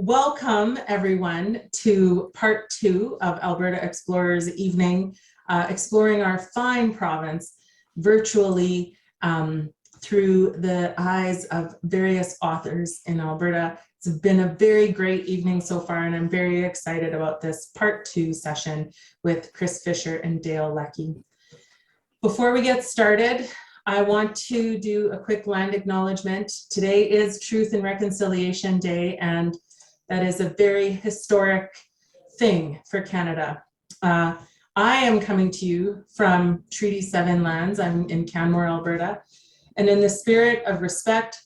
Welcome everyone to part 2 of Alberta Explorers Evening, exploring our fine province virtually through the eyes of various authors in Alberta. It's been a very great evening so far, and I'm very excited about this part 2 session with Chris Fisher and Dale Leckie. Before we get started, I want to do a quick land acknowledgement. Today is Truth and Reconciliation Day, and that is a very historic thing for Canada. I am coming to you from Treaty 7 lands. I'm in Canmore, Alberta. And in the spirit of respect,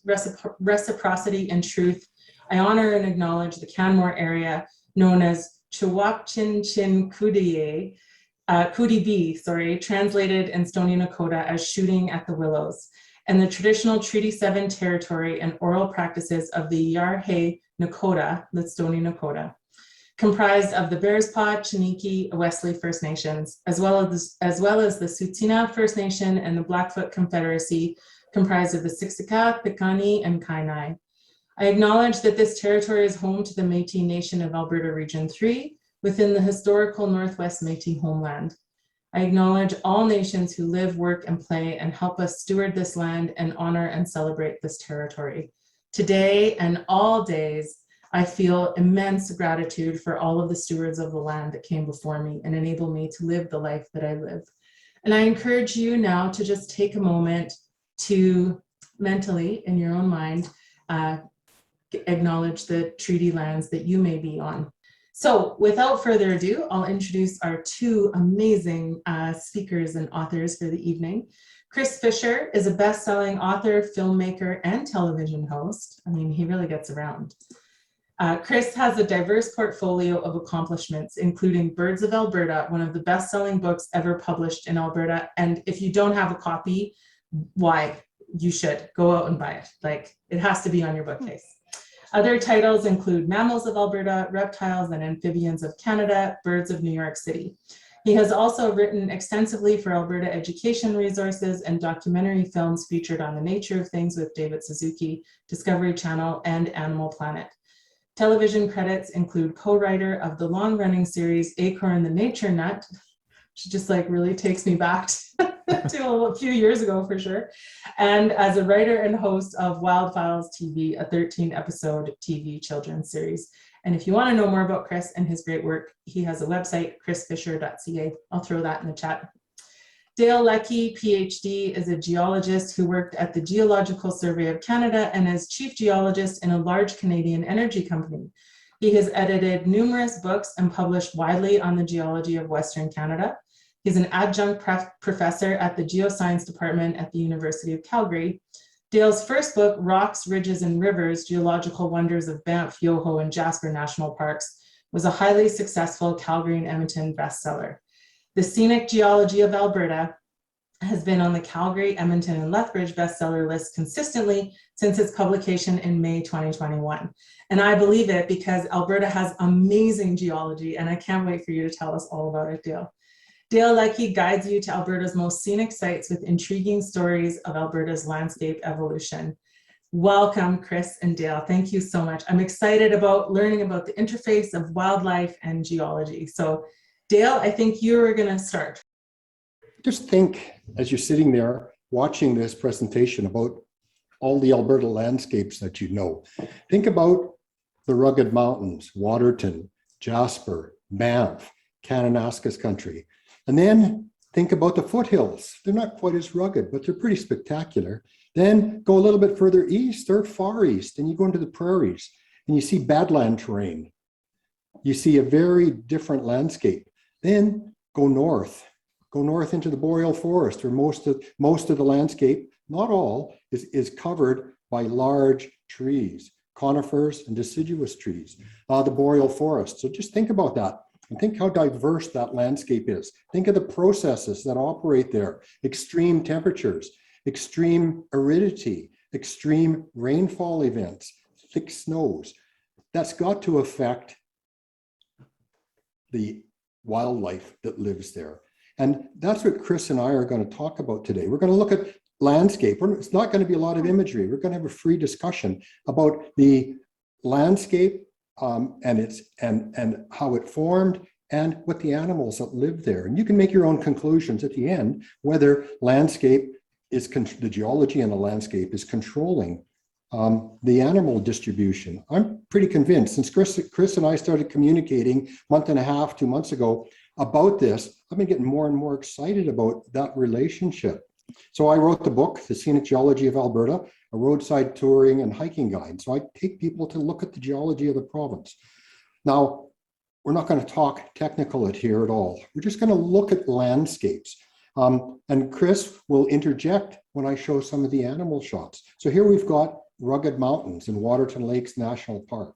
reciprocity, and truth, I honor and acknowledge the Canmore area known as Chewakchin-Chin-Kudibi, translated in Stoney Nakoda as shooting at the willows, and the traditional Treaty 7 territory and oral practices of the Yarhe Nakota, the Stoney Nakoda, comprised of the Bearspaw, Chiniki, Wesley First Nations, as well as the Tsuut'ina First Nation and the Blackfoot Confederacy, comprised of the Siksika, Piikani, and Kainai. I acknowledge that this territory is home to the Métis Nation of Alberta Region 3 within the historical Northwest Métis homeland. I acknowledge all nations who live, work, and play and help us steward this land and honor and celebrate this territory. Today and all days, I feel immense gratitude for all of the stewards of the land that came before me and enable me to live the life that I live. And I encourage you now to just take a moment to mentally, in your own mind, acknowledge the treaty lands that you may be on. So without further ado, I'll introduce our two amazing speakers and authors for the evening. Chris Fisher is a best-selling author, filmmaker, and television host. I mean, he really gets around. Chris has a diverse portfolio of accomplishments, including Birds of Alberta, one of the best-selling books ever published in Alberta. And if you don't have a copy, why? You should go out and buy it. Like, it has to be on your bookcase. Other titles include Mammals of Alberta, Reptiles and Amphibians of Canada, Birds of New York City. He has also written extensively for Alberta Education Resources and documentary films featured on The Nature of Things with David Suzuki, Discovery Channel, and Animal Planet. Television credits include co-writer of the long-running series Acorn the Nature Nut, which just like really takes me back to a few years ago for sure, and as a writer and host of Wild Files TV, a 13-episode TV children's series. And if you want to know more about Chris and his great work, he has a website, chrisfisher.ca. I'll throw that in the chat. Dale Leckie, PhD, is a geologist who worked at the Geological Survey of Canada and as chief geologist in a large Canadian energy company. He has edited numerous books and published widely on the geology of Western Canada. He's an adjunct professor at the Geoscience Department at the University of Calgary. Dale's first book, Rocks, Ridges, and Rivers, Geological Wonders of Banff, Yoho, and Jasper National Parks, was a highly successful Calgary and Edmonton bestseller. The Scenic Geology of Alberta has been on the Calgary, Edmonton, and Lethbridge bestseller list consistently since its publication in May 2021. And I believe it because Alberta has amazing geology, and I can't wait for you to tell us all about it, Dale. Dale Leckie guides you to Alberta's most scenic sites with intriguing stories of Alberta's landscape evolution. Welcome, Chris and Dale. Thank you so much. I'm excited about learning about the interface of wildlife and geology. So Dale, I think you're going to start. Just think, as you're sitting there watching this presentation, about all the Alberta landscapes that you know. Think about the rugged mountains, Waterton, Jasper, Banff, Kananaskis country. And then think about the foothills. They're not quite as rugged, but they're pretty spectacular. Then go a little bit further east or far east, and you go into the prairies and you see badland terrain. You see a very different landscape. Then go north into the boreal forest, where most of the landscape, not all, is covered by large trees, conifers and deciduous trees, the boreal forest. So just think about that. And think how diverse that landscape is. Think of the processes that operate there: extreme temperatures, extreme aridity, extreme rainfall events, thick snows. That's got to affect the wildlife that lives there. And that's what Chris and I are going to talk about today. We're going to look at landscape. It's not going to be a lot of imagery. We're going to have a free discussion about the landscape and how it formed and what the animals that live there. And you can make your own conclusions at the end, whether landscape is, the geology in the landscape is controlling the animal distribution. I'm pretty convinced, since Chris and I started communicating month and a half, 2 months ago about this, I've been getting more and more excited about that relationship. So I wrote the book, The Scenic Geology of Alberta, a roadside touring and hiking guide. So I take people to look at the geology of the province. Now, we're not going to talk technical here at all. We're just going to look at landscapes. And Chris will interject when I show some of the animal shots. So here we've got rugged mountains in Waterton Lakes National Park.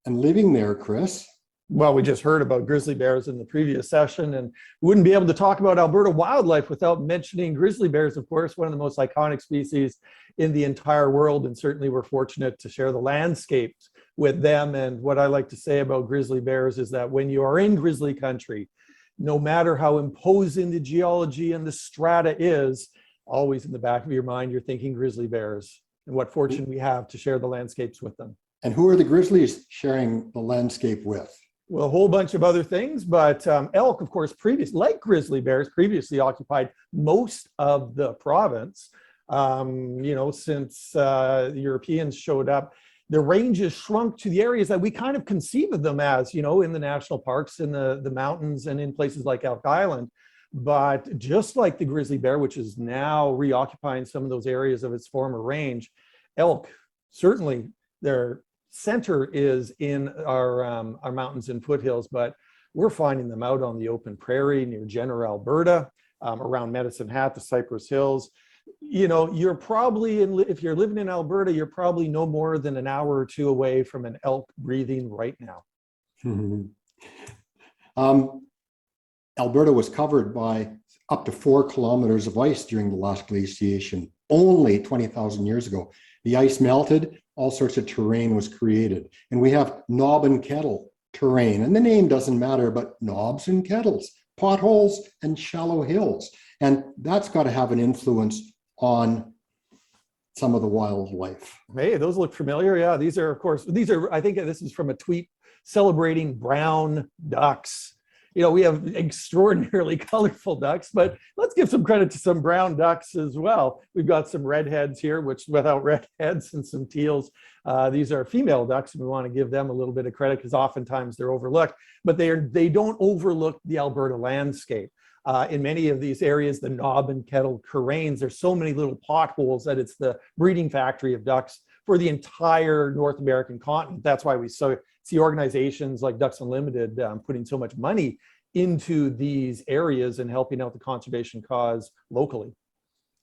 And living there, Chris. Well, we just heard about grizzly bears in the previous session, and we wouldn't be able to talk about Alberta wildlife without mentioning grizzly bears, of course, one of the most iconic species in the entire world. And certainly we're fortunate to share the landscapes with them. And what I like to say about grizzly bears is that when you are in grizzly country, no matter how imposing the geology and the strata is, always in the back of your mind, you're thinking grizzly bears, and what fortune we have to share the landscapes with them. And who are the grizzlies sharing the landscape with? Well, a whole bunch of other things, but elk, of course, like grizzly bears, previously occupied most of the province. Since the Europeans showed up, the ranges shrunk to the areas that we kind of conceive of them as, in the national parks, in the mountains, and in places like Elk Island. But just like the grizzly bear, which is now reoccupying some of those areas of its former range, elk, certainly their center is in our mountains and foothills, but we're finding them out on the open prairie near Jenner, Alberta, around Medicine Hat, the Cypress Hills. You're probably, if you're living in Alberta, you're probably no more than an hour or two away from an elk breathing right now. Alberta was covered by up to 4 kilometers of ice during the last glaciation, only 20,000 years ago. The ice melted, all sorts of terrain was created. And we have knob and kettle terrain. And the name doesn't matter, but knobs and kettles, potholes and shallow hills. And that's got to have an influence on some of the wildlife. Hey, those look familiar. Yeah, I think this is from a tweet celebrating brown ducks. We have extraordinarily colorful ducks, but let's give some credit to some brown ducks as well. We've got some redheads here, which without redheads, and some teals. These are female ducks, and we want to give them a little bit of credit because oftentimes they're overlooked, but they don't overlook the Alberta landscape. In many of these areas, the knob and kettle terrains, there's so many little potholes that it's the breeding factory of ducks for the entire North American continent. That's why we see organizations like Ducks Unlimited putting so much money into these areas and helping out the conservation cause locally.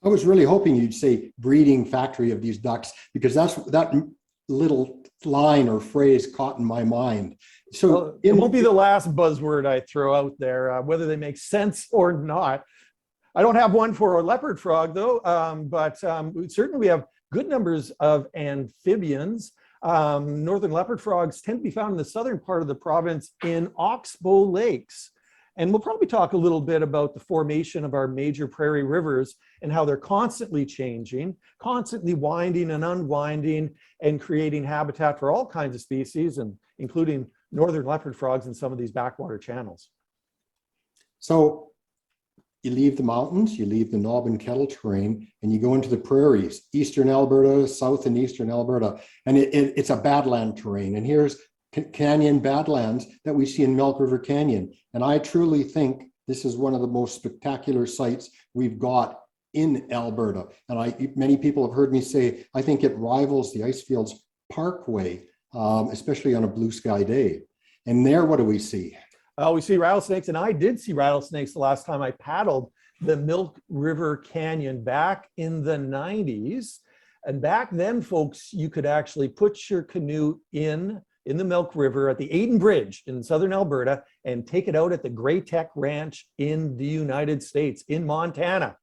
I was really hoping you'd say breeding factory of these ducks, because that little line or phrase caught in my mind. So it won't be the last buzzword I throw out there, whether they make sense or not. I don't have one for a leopard frog though, but certainly we have good numbers of amphibians. Northern leopard frogs tend to be found in the southern part of the province in oxbow lakes. And we'll probably talk a little bit about the formation of our major prairie rivers and how they're constantly changing, constantly winding and unwinding, and creating habitat for all kinds of species, and including northern leopard frogs in some of these backwater channels. So you leave the mountains, you leave the knob and kettle terrain, and you go into the prairies, eastern Alberta, south and eastern Alberta, and it's a badland terrain. And here's canyon badlands that we see in Milk River Canyon. And I truly think this is one of the most spectacular sites we've got in Alberta. And many people have heard me say, I think it rivals the Icefields Parkway, especially on a blue sky day. And there, what do we see? We see rattlesnakes, and I did see rattlesnakes the last time I paddled the Milk River Canyon back in the 90s. And back then, folks, you could actually put your canoe in the Milk River at the Aden Bridge in southern Alberta and take it out at the Gray Tech Ranch in the United States, in Montana.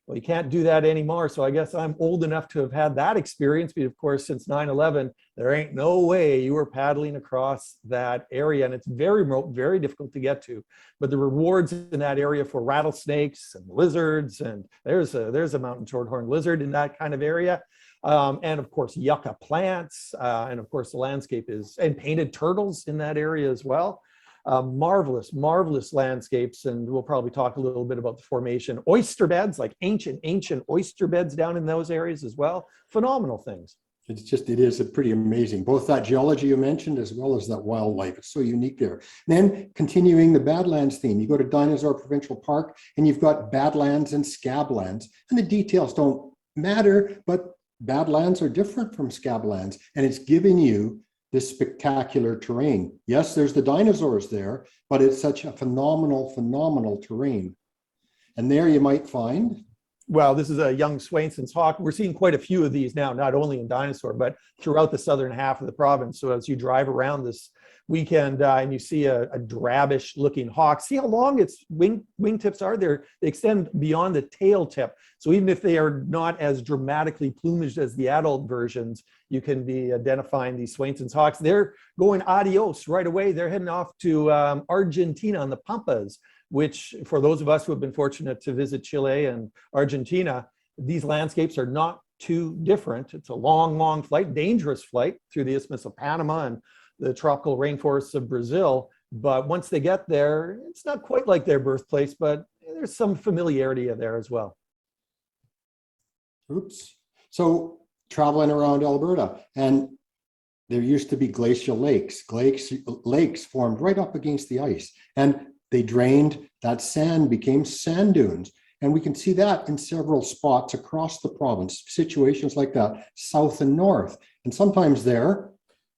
Well, you can't do that anymore, so I guess I'm old enough to have had that experience, but of course, since 9/11, there ain't no way you were paddling across that area, and it's very remote, very difficult to get to. But the rewards in that area for rattlesnakes and lizards, and there's a mountain shorthorn lizard in that kind of area, And of course, yucca plants. And of course, the landscape is, and painted turtles in that area as well. Marvelous, marvelous landscapes. And we'll probably talk a little bit about the formation. Oyster beds, like ancient oyster beds down in those areas as well. Phenomenal things. It is a pretty amazing, both that geology you mentioned as well as that wildlife. It's so unique there. And then continuing the Badlands theme, you go to Dinosaur Provincial Park and you've got Badlands and Scablands, and the details don't matter, but Badlands are different from Scablands, and it's giving you this spectacular terrain. Yes, there's the dinosaurs there, but it's such a phenomenal terrain. And there you might find, well, this is a young Swainson's hawk. We're seeing quite a few of these now, not only in Dinosaur, but throughout the southern half of the province. So as you drive around this weekend and you see a drabbish looking hawk, see how long its wingtips are there. They extend beyond the tail tip. So even if they are not as dramatically plumaged as the adult versions, you can be identifying these Swainson's hawks. They're going adios right away. They're heading off to Argentina on the Pampas, which for those of us who have been fortunate to visit Chile and Argentina, these landscapes are not too different. It's a long flight, dangerous flight through the Isthmus of Panama and the tropical rainforests of Brazil. But once they get there, it's not quite like their birthplace, but there's some familiarity there as well. Oops. So traveling around Alberta, and there used to be glacial lakes. Lakes formed right up against the ice, and they drained, that sand became sand dunes. And we can see that in several spots across the province, situations like that, south and north. And sometimes there.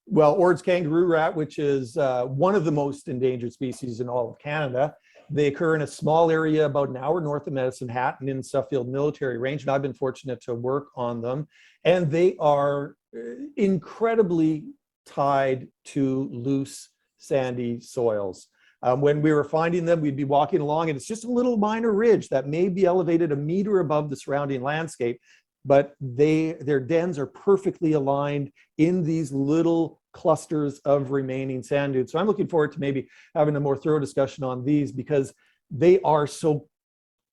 Well, Ord's kangaroo rat, which is one of the most endangered species in all of Canada. They occur in a small area about an hour north of Medicine Hat and in Suffield Military Range. And I've been fortunate to work on them. And they are incredibly tied to loose, sandy soils. When we were finding them, we'd be walking along and it's just a little minor ridge that may be elevated a meter above the surrounding landscape, but their dens are perfectly aligned in these little clusters of remaining sand dunes. So I'm looking forward to maybe having a more thorough discussion on these because they are so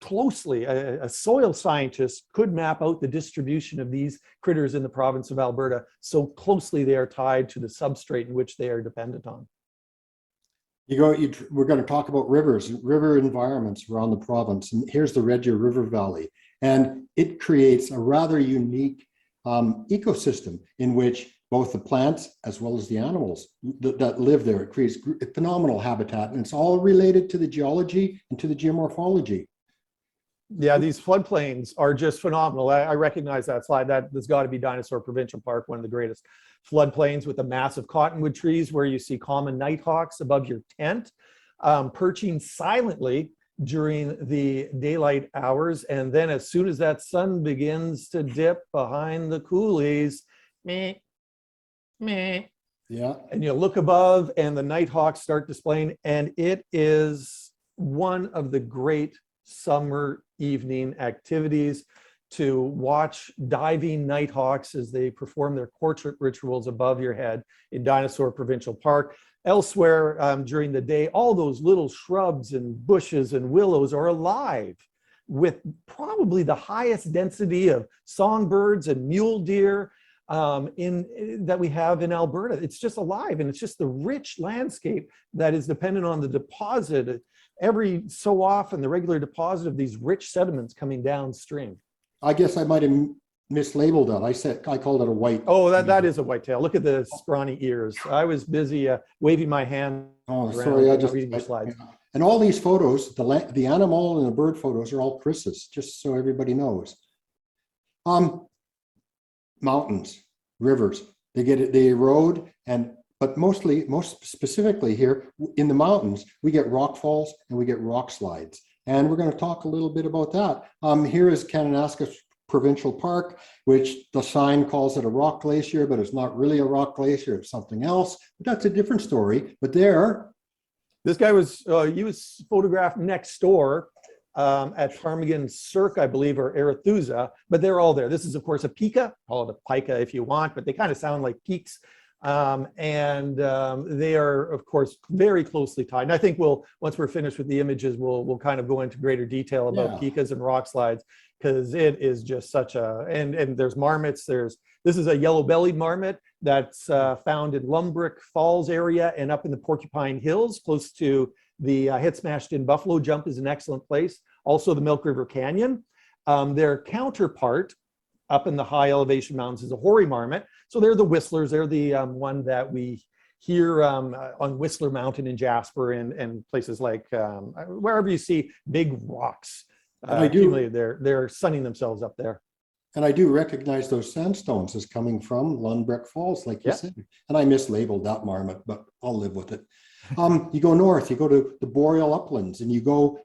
closely, a soil scientist could map out the distribution of these critters in the province of Alberta. So closely they are tied to the substrate in which they are dependent on. We're going to talk about river environments around the province. And here's the Red Deer River Valley. And it creates a rather unique ecosystem in which both the plants as well as the animals that live there, it creates a phenomenal habitat. And it's all related to the geology and to the geomorphology. Yeah, these floodplains are just phenomenal. I recognize that slide. That's got to be Dinosaur Provincial Park, one of the greatest floodplains with the massive cottonwood trees where you see common nighthawks above your tent, perching silently during the daylight hours. And then as soon as that sun begins to dip behind the coulees, meh, meh. Yeah. And you look above and the nighthawks start displaying. And it is one of the great summer evening activities to watch diving nighthawks as they perform their courtship rituals above your head in Dinosaur Provincial Park. Elsewhere during the day, all those little shrubs and bushes and willows are alive with probably the highest density of songbirds and mule deer that we have in Alberta. It's just alive, and it's just the rich landscape that is dependent on the deposit every so often, the regular deposit of these rich sediments coming downstream. I guess I might have mislabeled that. I called it a white. Oh, that is a whitetail. Look at the scrawny ears. I was busy waving my hand. Oh, sorry. I just reading the slides. And all these photos, the animal and the bird photos are all Chris's, just so everybody knows. Mountains, rivers, they erode, but most specifically here in the mountains, we get rock falls and we get rock slides. And we're going to talk a little bit about that. Here is Kananaskis Provincial Park, which the sign calls it a rock glacier, but it's not really a rock glacier, it's something else. But that's a different story. But this guy was photographed next door at Ptarmigan Cirque, I believe, or Arethusa, but they're all there. This is, of course, a pika, call it a pika if you want, but they kind of sound like peaks. They are, of course, very closely tied. And I think once we're finished with the images, we'll kind of go into greater detail about pikas and rock slides, because it is just such a, and there's marmots. This is a yellow-bellied marmot that's found in Lumbrick Falls area and up in the Porcupine Hills, close to the Hit Smashed In Buffalo Jump is an excellent place. Also the Milk River Canyon. Their counterpart up in the high elevation mountains is a hoary marmot. So they're the whistlers. They're the one that we hear on Whistler Mountain in Jasper and places like wherever you see big rocks accumulated there, they're sunning themselves up there. And I do recognize those sandstones as coming from Lundbreck Falls, like you said. And I mislabeled that marmot, but I'll live with it. You go north, you go to the boreal uplands, and you go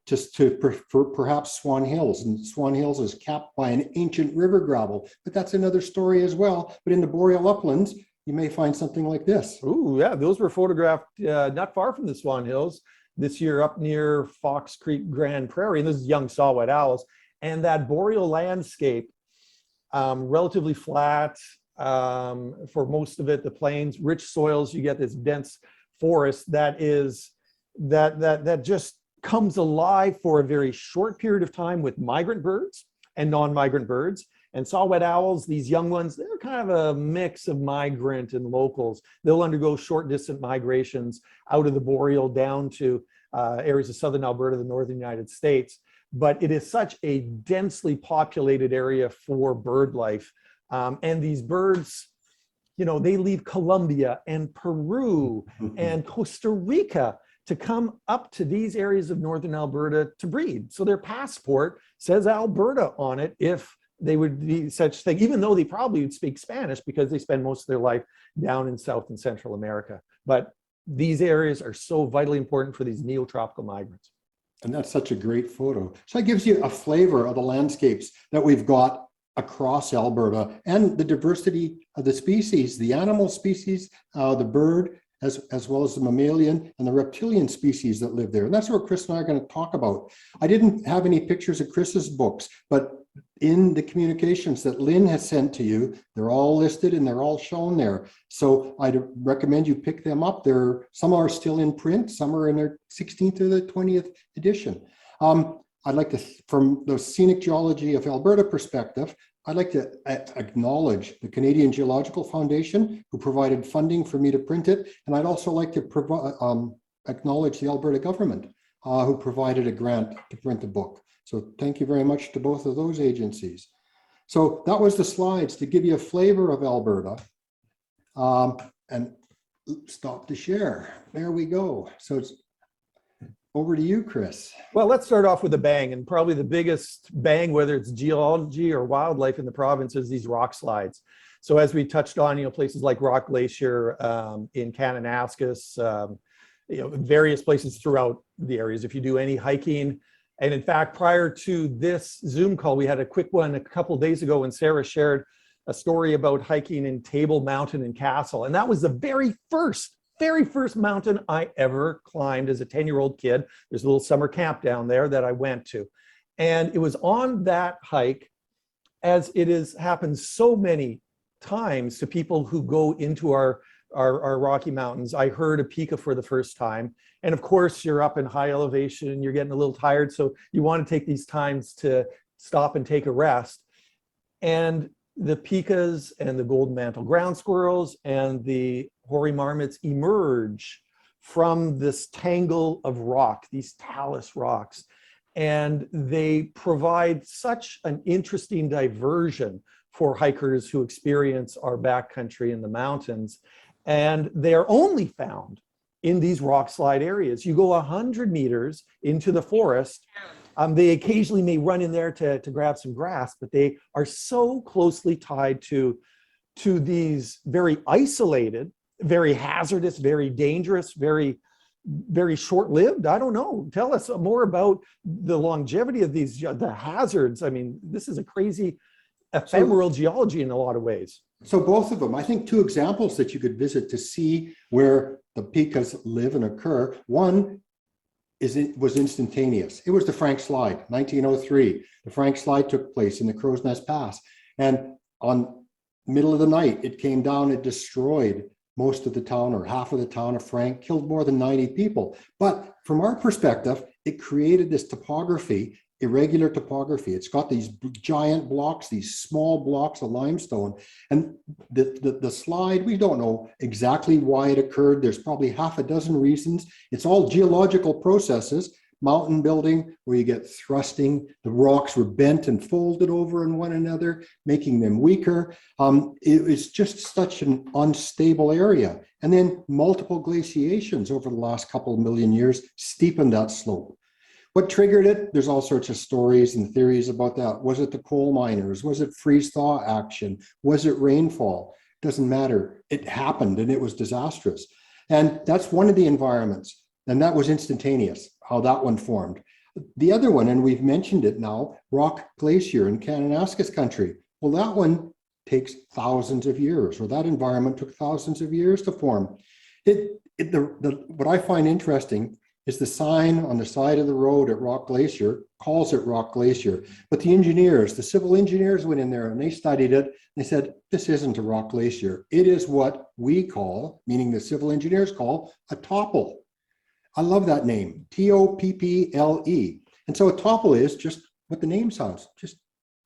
for perhaps Swan Hills. And Swan Hills is capped by an ancient river gravel, but that's another story as well. But in the boreal uplands, you may find something like this. Ooh, yeah, those were photographed not far from the Swan Hills this year up near Fox Creek Grand Prairie. And this is young saw-whet owls. And that boreal landscape, relatively flat for most of it, the plains, rich soils, you get this dense forest that just comes alive for a very short period of time with migrant birds and non-migrant birds. And saw-whet owls, these young ones, they're kind of a mix of migrant and locals. They'll undergo short distant migrations out of the boreal down to areas of southern Alberta, the northern United States. But it is such a densely populated area for bird life. And these birds, you know, they leave Colombia and Peru and Costa Rica to come up to these areas of northern Alberta to breed. So their passport says Alberta on it if they would be such thing, even though they probably would speak Spanish because they spend most of their life down in South and Central America. But these areas are so vitally important for these neotropical migrants. And that's such a great photo. So it gives you a flavor of the landscapes that we've got across Alberta and the diversity of the species, the animal species, the bird, as well as the mammalian and the reptilian species that live there. And that's what Chris and I are going to talk about. I didn't have any pictures of Chris's books, but in the communications that Lynn has sent to you, they're all listed and they're all shown there. So I'd recommend you pick them up. Some are still in print, some are in their 16th or the 20th edition. I'd like to, from the Scenic Geology of Alberta perspective, I'd like to acknowledge the Canadian Geological Foundation, who provided funding for me to print it. And I'd also like to acknowledge the Alberta government, who provided a grant to print the book. So thank you very much to both of those agencies. So that was the slides to give you a flavor of Alberta. And stop to share. There we go. So it's over to you, Chris. Well, let's start off with a bang, and probably the biggest bang, whether it's geology or wildlife in the province, is these rock slides. So as we touched on, you know, places like Rock Glacier in Kananaskis, you know, various places throughout the areas. If you do any hiking, and in fact, prior to this Zoom call, we had a quick one a couple of days ago when Sarah shared a story about hiking in Table Mountain and Castle. And that was the very first mountain I ever climbed as a 10-year-old kid. There's a little summer camp down there that I went to. And it was on that hike, as it has happened so many times to people who go into our Rocky Mountains. I heard a pika for the first time. And of course, you're up in high elevation, you're getting a little tired. So you want to take these times to stop and take a rest. And the pikas and the golden mantle ground squirrels and the hoary marmots emerge from this tangle of rock, these talus rocks. And they provide such an interesting diversion for hikers who experience our backcountry in the mountains. And they are only found in these rock slide areas. You go 100 meters into the forest. They occasionally may run in there to grab some grass, but they are so closely tied to these very isolated, very hazardous, very dangerous, very, very short-lived. I don't know. Tell us more about the longevity of these, the hazards. I mean, this is a crazy ephemeral geology in a lot of ways. So both of them, I think two examples that you could visit to see where the pikas live and occur. One was instantaneous. It was the Frank Slide, 1903. The Frank Slide took place in the Crow's Nest Pass. And on middle of the night, it came down, it destroyed most of the town or half of the town of Frank, killed more than 90 people. But from our perspective, it created this topography irregular topography. It's got these giant blocks, these small blocks of limestone. And the slide, we don't know exactly why it occurred. There's probably half a dozen reasons. It's all geological processes, mountain building, where you get thrusting. The rocks were bent and folded over in one another, making them weaker. It's just such an unstable area. And then multiple glaciations over the last couple of million years steepened that slope. What triggered it? There's all sorts of stories and theories about that. Was it the coal miners? Was it freeze-thaw action? Was it rainfall? Doesn't matter. It happened and it was disastrous. And that's one of the environments. And that was instantaneous, how that one formed. The other one, and we've mentioned it now, Rock Glacier in Kananaskis country. Well, that one takes thousands of years, or that environment took thousands of years to form. What I find interesting is the sign on the side of the road at Rock Glacier calls it Rock Glacier. But the engineers, the civil engineers went in there and they studied it. And they said, this isn't a rock glacier. It is what we call, meaning the civil engineers call, a topple. I love that name, T-O-P-P-L-E. And so a topple is just what the name sounds, just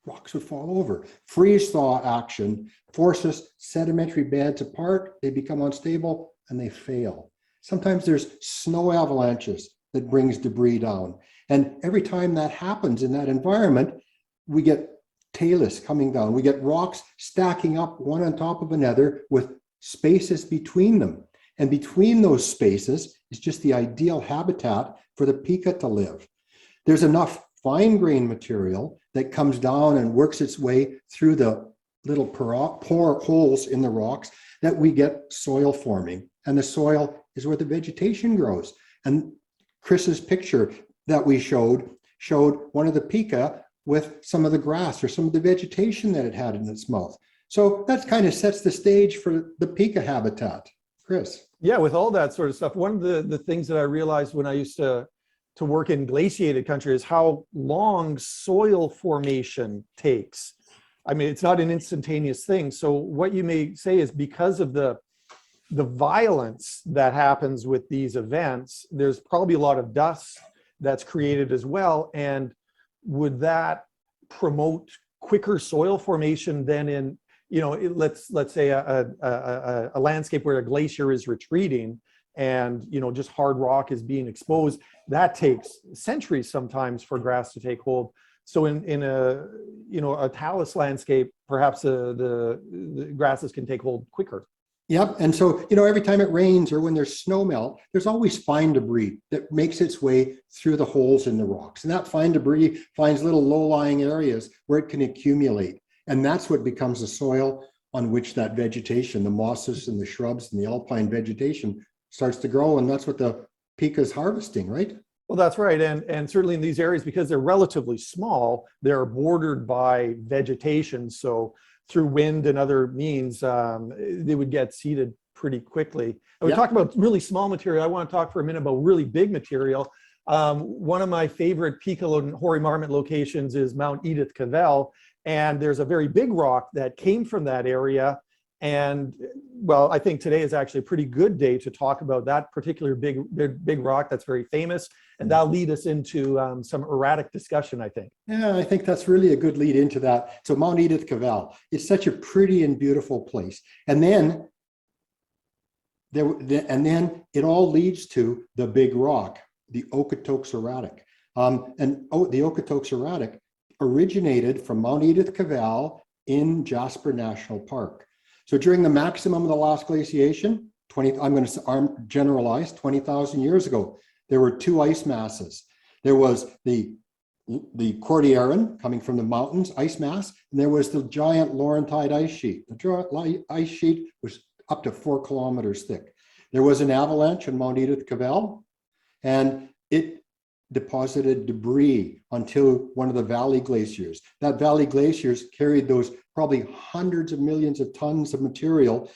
rocks would fall over. Freeze-thaw action forces sedimentary beds apart, they become unstable, and they fail. Sometimes there's snow avalanches that brings debris down. And every time that happens in that environment, we get talus coming down. We get rocks stacking up one on top of another with spaces between them. And between those spaces is just the ideal habitat for the pika to live. There's enough fine grained material that comes down and works its way through the little pore holes in the rocks that we get soil forming. And the soil is where the vegetation grows. And Chris's picture that we showed one of the pika with some of the grass or some of the vegetation that it had in its mouth. So that kind of sets the stage for the pika habitat. Chris. Yeah, with all that sort of stuff, one of the things that I realized when I used to work in glaciated country is how long soil formation takes. I mean, it's not an instantaneous thing. So what you may say is because of the violence that happens with these events, there's probably a lot of dust that's created as well. And would that promote quicker soil formation than in, you know, let's say a landscape where a glacier is retreating and, you know, just hard rock is being exposed? That takes centuries sometimes for grass to take hold. So in a, you know, a talus landscape, perhaps the grasses can take hold quicker. Yep. And so, you know, every time it rains or when there's snow melt, there's always fine debris that makes its way through the holes in the rocks. And that fine debris finds little low-lying areas where it can accumulate. And that's what becomes the soil on which that vegetation, the mosses and the shrubs and the alpine vegetation starts to grow. And that's what the pika is harvesting, right? Well, that's right. And certainly in these areas, because they're relatively small, they're bordered by vegetation. So through wind and other means, they would get seeded pretty quickly. And we talked about really small material. I want to talk for a minute about really big material. One of my favorite pika and hoary marmot locations is Mount Edith Cavell. And there's a very big rock that came from that area. And well, I think today is actually a pretty good day to talk about that particular big rock that's very famous. And that'll lead us into some erratic discussion, I think. Yeah, I think that's really a good lead into that. So Mount Edith Cavell, it's such a pretty and beautiful place. And then it all leads to the big rock, the Okotoks erratic. The Okotoks erratic originated from Mount Edith Cavell in Jasper National Park. So during the maximum of the last glaciation, I'm going to generalize, 20,000 years ago, there were two ice masses. There was the Cordilleran coming from the mountains, ice mass, and there was the giant Laurentide ice sheet. The ice sheet was up to 4 kilometers thick. There was an avalanche in Mount Edith Cavell, and it deposited debris onto one of the valley glaciers. That valley glaciers carried those probably hundreds of millions of tons of material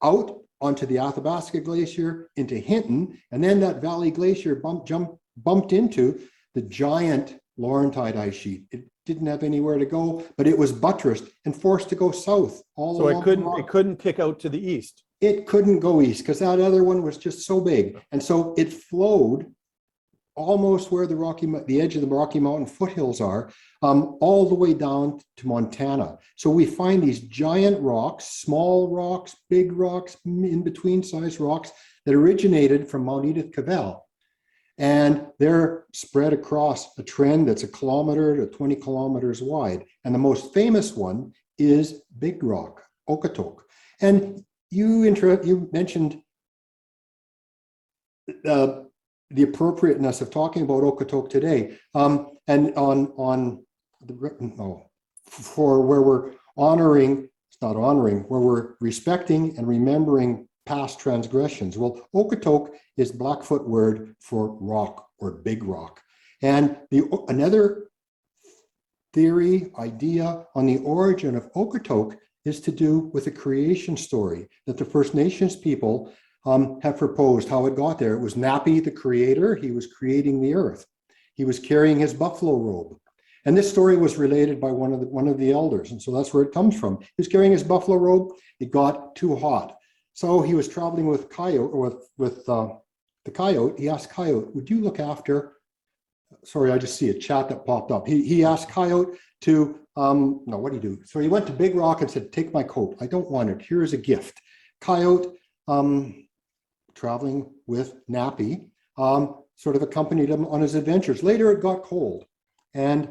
out onto the Athabasca Glacier, into Hinton, and then that valley glacier bumped into the giant Laurentide ice sheet. It didn't have anywhere to go, but it was buttressed and forced to go south. So it couldn't kick out to the east. It couldn't go east because that other one was just so big. And so it flowed almost where the edge of the Rocky Mountain foothills are, all the way down to Montana. So we find these giant rocks, small rocks, big rocks, in between size rocks that originated from Mount Edith Cavell. And they're spread across a trend that's 1 kilometer to 20 kilometers wide. And the most famous one is Big Rock, Okotok. And you mentioned the appropriateness of talking about Okotok today, and for where we're honoring, it's not honoring, where we're respecting and remembering past transgressions. Well, Okotok is Blackfoot word for rock or big rock. And another theory, idea on the origin of Okotok is to do with a creation story that the First Nations people have proposed how it got there. It was Nappy, the creator. He was creating the earth. He was carrying his buffalo robe. And this story was related by one of the elders. And so that's where it comes from. He was carrying his buffalo robe. It got too hot. So he was traveling with the coyote. He asked Coyote, would you look after, sorry, I just see a chat that popped up. He asked Coyote to, no, what do you do? So he went to Big Rock and said, take my coat. I don't want it. Here's a gift. Coyote, traveling with Nappy, sort of accompanied him on his adventures. Later, it got cold. And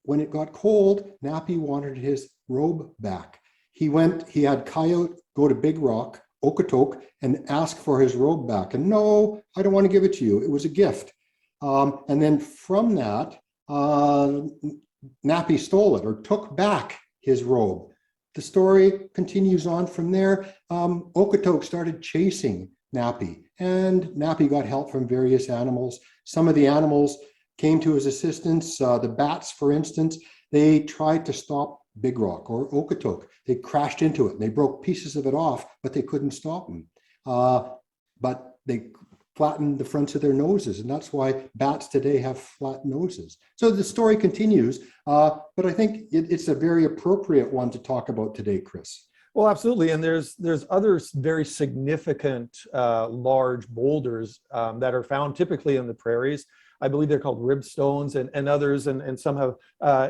when it got cold, Nappy wanted his robe back. He had Coyote go to Big Rock, Okotok, and ask for his robe back. And no, I don't want to give it to you. It was a gift. And then from that, Nappy stole it or took back his robe. The story continues on from there. Okotok started chasing Nappy, and Nappy got help from various animals. Some of the animals came to his assistance. The bats, for instance, they tried to stop Big Rock or Okotok. They crashed into it and they broke pieces of it off, but they couldn't stop them. But they flattened the fronts of their noses, and that's why bats today have flat noses. So the story continues, but I think it's a very appropriate one to talk about today, Chris. Well, absolutely. And there's other very significant large boulders that are found typically in the prairies. I believe they're called ribstones and others, and some have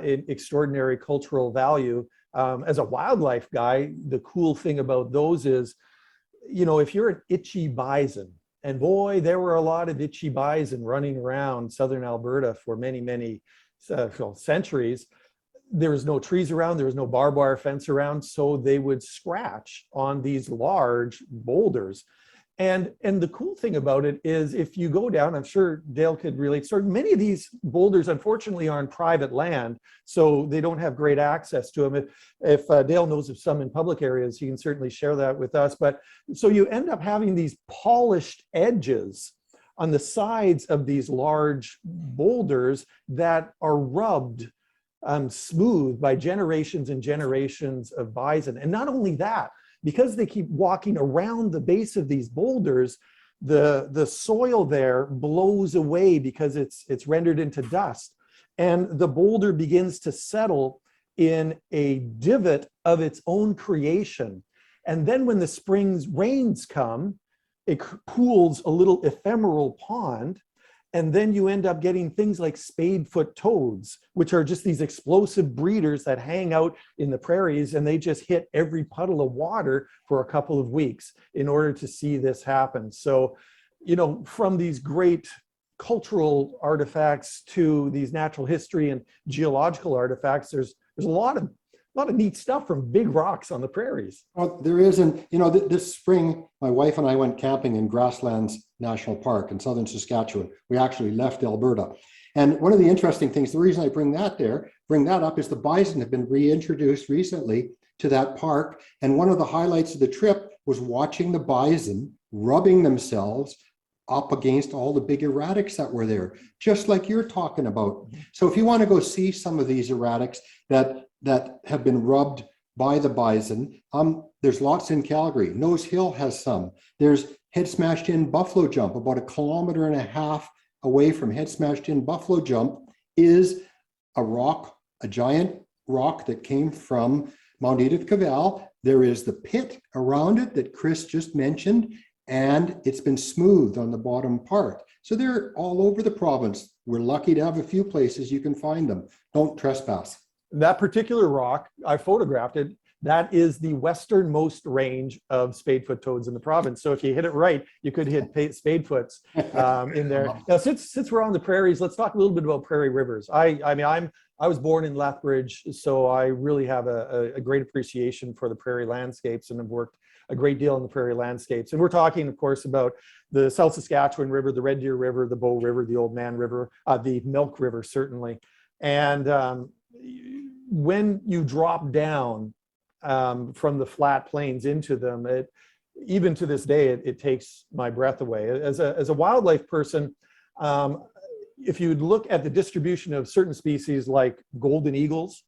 extraordinary cultural value. As a wildlife guy, the cool thing about those is, you know, if you're an itchy bison, and boy, there were a lot of itchy bison running around southern Alberta for many, many centuries. There was no trees around, there was no barbed wire fence around, so they would scratch on these large boulders. And the cool thing about it is, if you go down, I'm sure Dale could relate, so many of these boulders unfortunately are on private land, so they don't have great access to them. If Dale knows of some in public areas, he can certainly share that with us. But so you end up having these polished edges on the sides of these large boulders that are rubbed smooth by generations and generations of bison. And not only that, because they keep walking around the base of these boulders, the soil there blows away because it's rendered into dust. And the boulder begins to settle in a divot of its own creation. And then when the spring's rains come, it pools a little ephemeral pond. And then you end up getting things like spadefoot toads, which are just these explosive breeders that hang out in the prairies, and they just hit every puddle of water for a couple of weeks in order to see this happen. So, you know, from these great cultural artifacts to these natural history and geological artifacts, there's a lot of neat stuff from big rocks on the prairies. Well, there is, and you know, this spring, my wife and I went camping in Grasslands National Park in southern Saskatchewan. We actually left Alberta. And one of the interesting things, the reason I bring that up is the bison have been reintroduced recently to that park. And one of the highlights of the trip was watching the bison rubbing themselves up against all the big erratics that were there, just like you're talking about. So if you want to go see some of these erratics that have been rubbed by the bison, there's lots in Calgary. Nose Hill has some. There's Head Smashed In Buffalo Jump, about 1.5 kilometers away from Head Smashed In Buffalo Jump is a rock, a giant rock that came from Mount Edith Cavell. There is the pit around it that Chris just mentioned, and it's been smoothed on the bottom part. So they're all over the province. We're lucky to have a few places you can find them. Don't trespass. That particular rock, I photographed it. That is the westernmost range of spadefoot toads in the province. So if you hit it right, you could hit spadefoots in there. Now, since we're on the prairies, let's talk a little bit about prairie rivers. I was born in Lethbridge, so I really have a great appreciation for the prairie landscapes and have worked a great deal in the prairie landscapes. And we're talking, of course, about the South Saskatchewan River, the Red Deer River, the Bow River, the Old Man River, the Milk River, certainly. And when you drop down from the flat plains into them, even to this day, it takes my breath away. As a wildlife person, if you look at the distribution of certain species like golden eagles,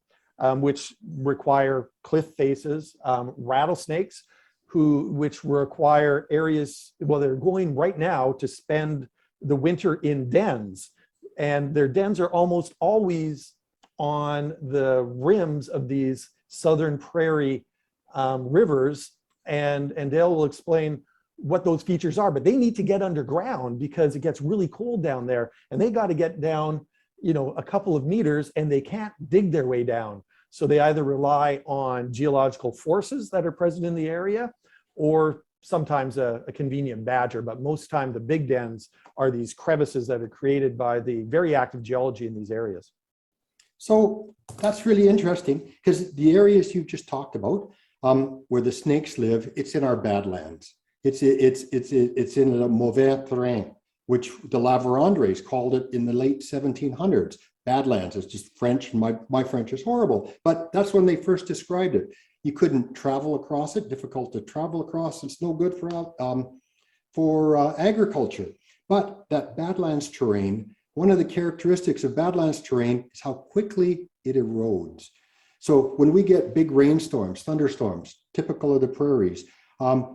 which require cliff faces, rattlesnakes, which require areas, well, they're going right now to spend the winter in dens, and their dens are almost always on the rims of these southern prairie rivers, and Dale will explain what those features are, but they need to get underground because it gets really cold down there, and they got to get down, a couple of meters, and they can't dig their way down. So they either rely on geological forces that are present in the area, or sometimes a convenient badger, but most time the big dens are these crevices that are created by the very active geology in these areas. So that's really interesting, because the areas you just talked about, where the snakes live, it's in our badlands. It's in the mauvais terrain, which the La Vérendrye's called it in the late 1700s. Badlands. It's just French. My French is horrible, but that's when they first described it. You couldn't travel across it. Difficult to travel across. It's no good for agriculture. But that badlands terrain, one of the characteristics of badlands terrain is how quickly it erodes. So when we get big rainstorms, thunderstorms, typical of the prairies,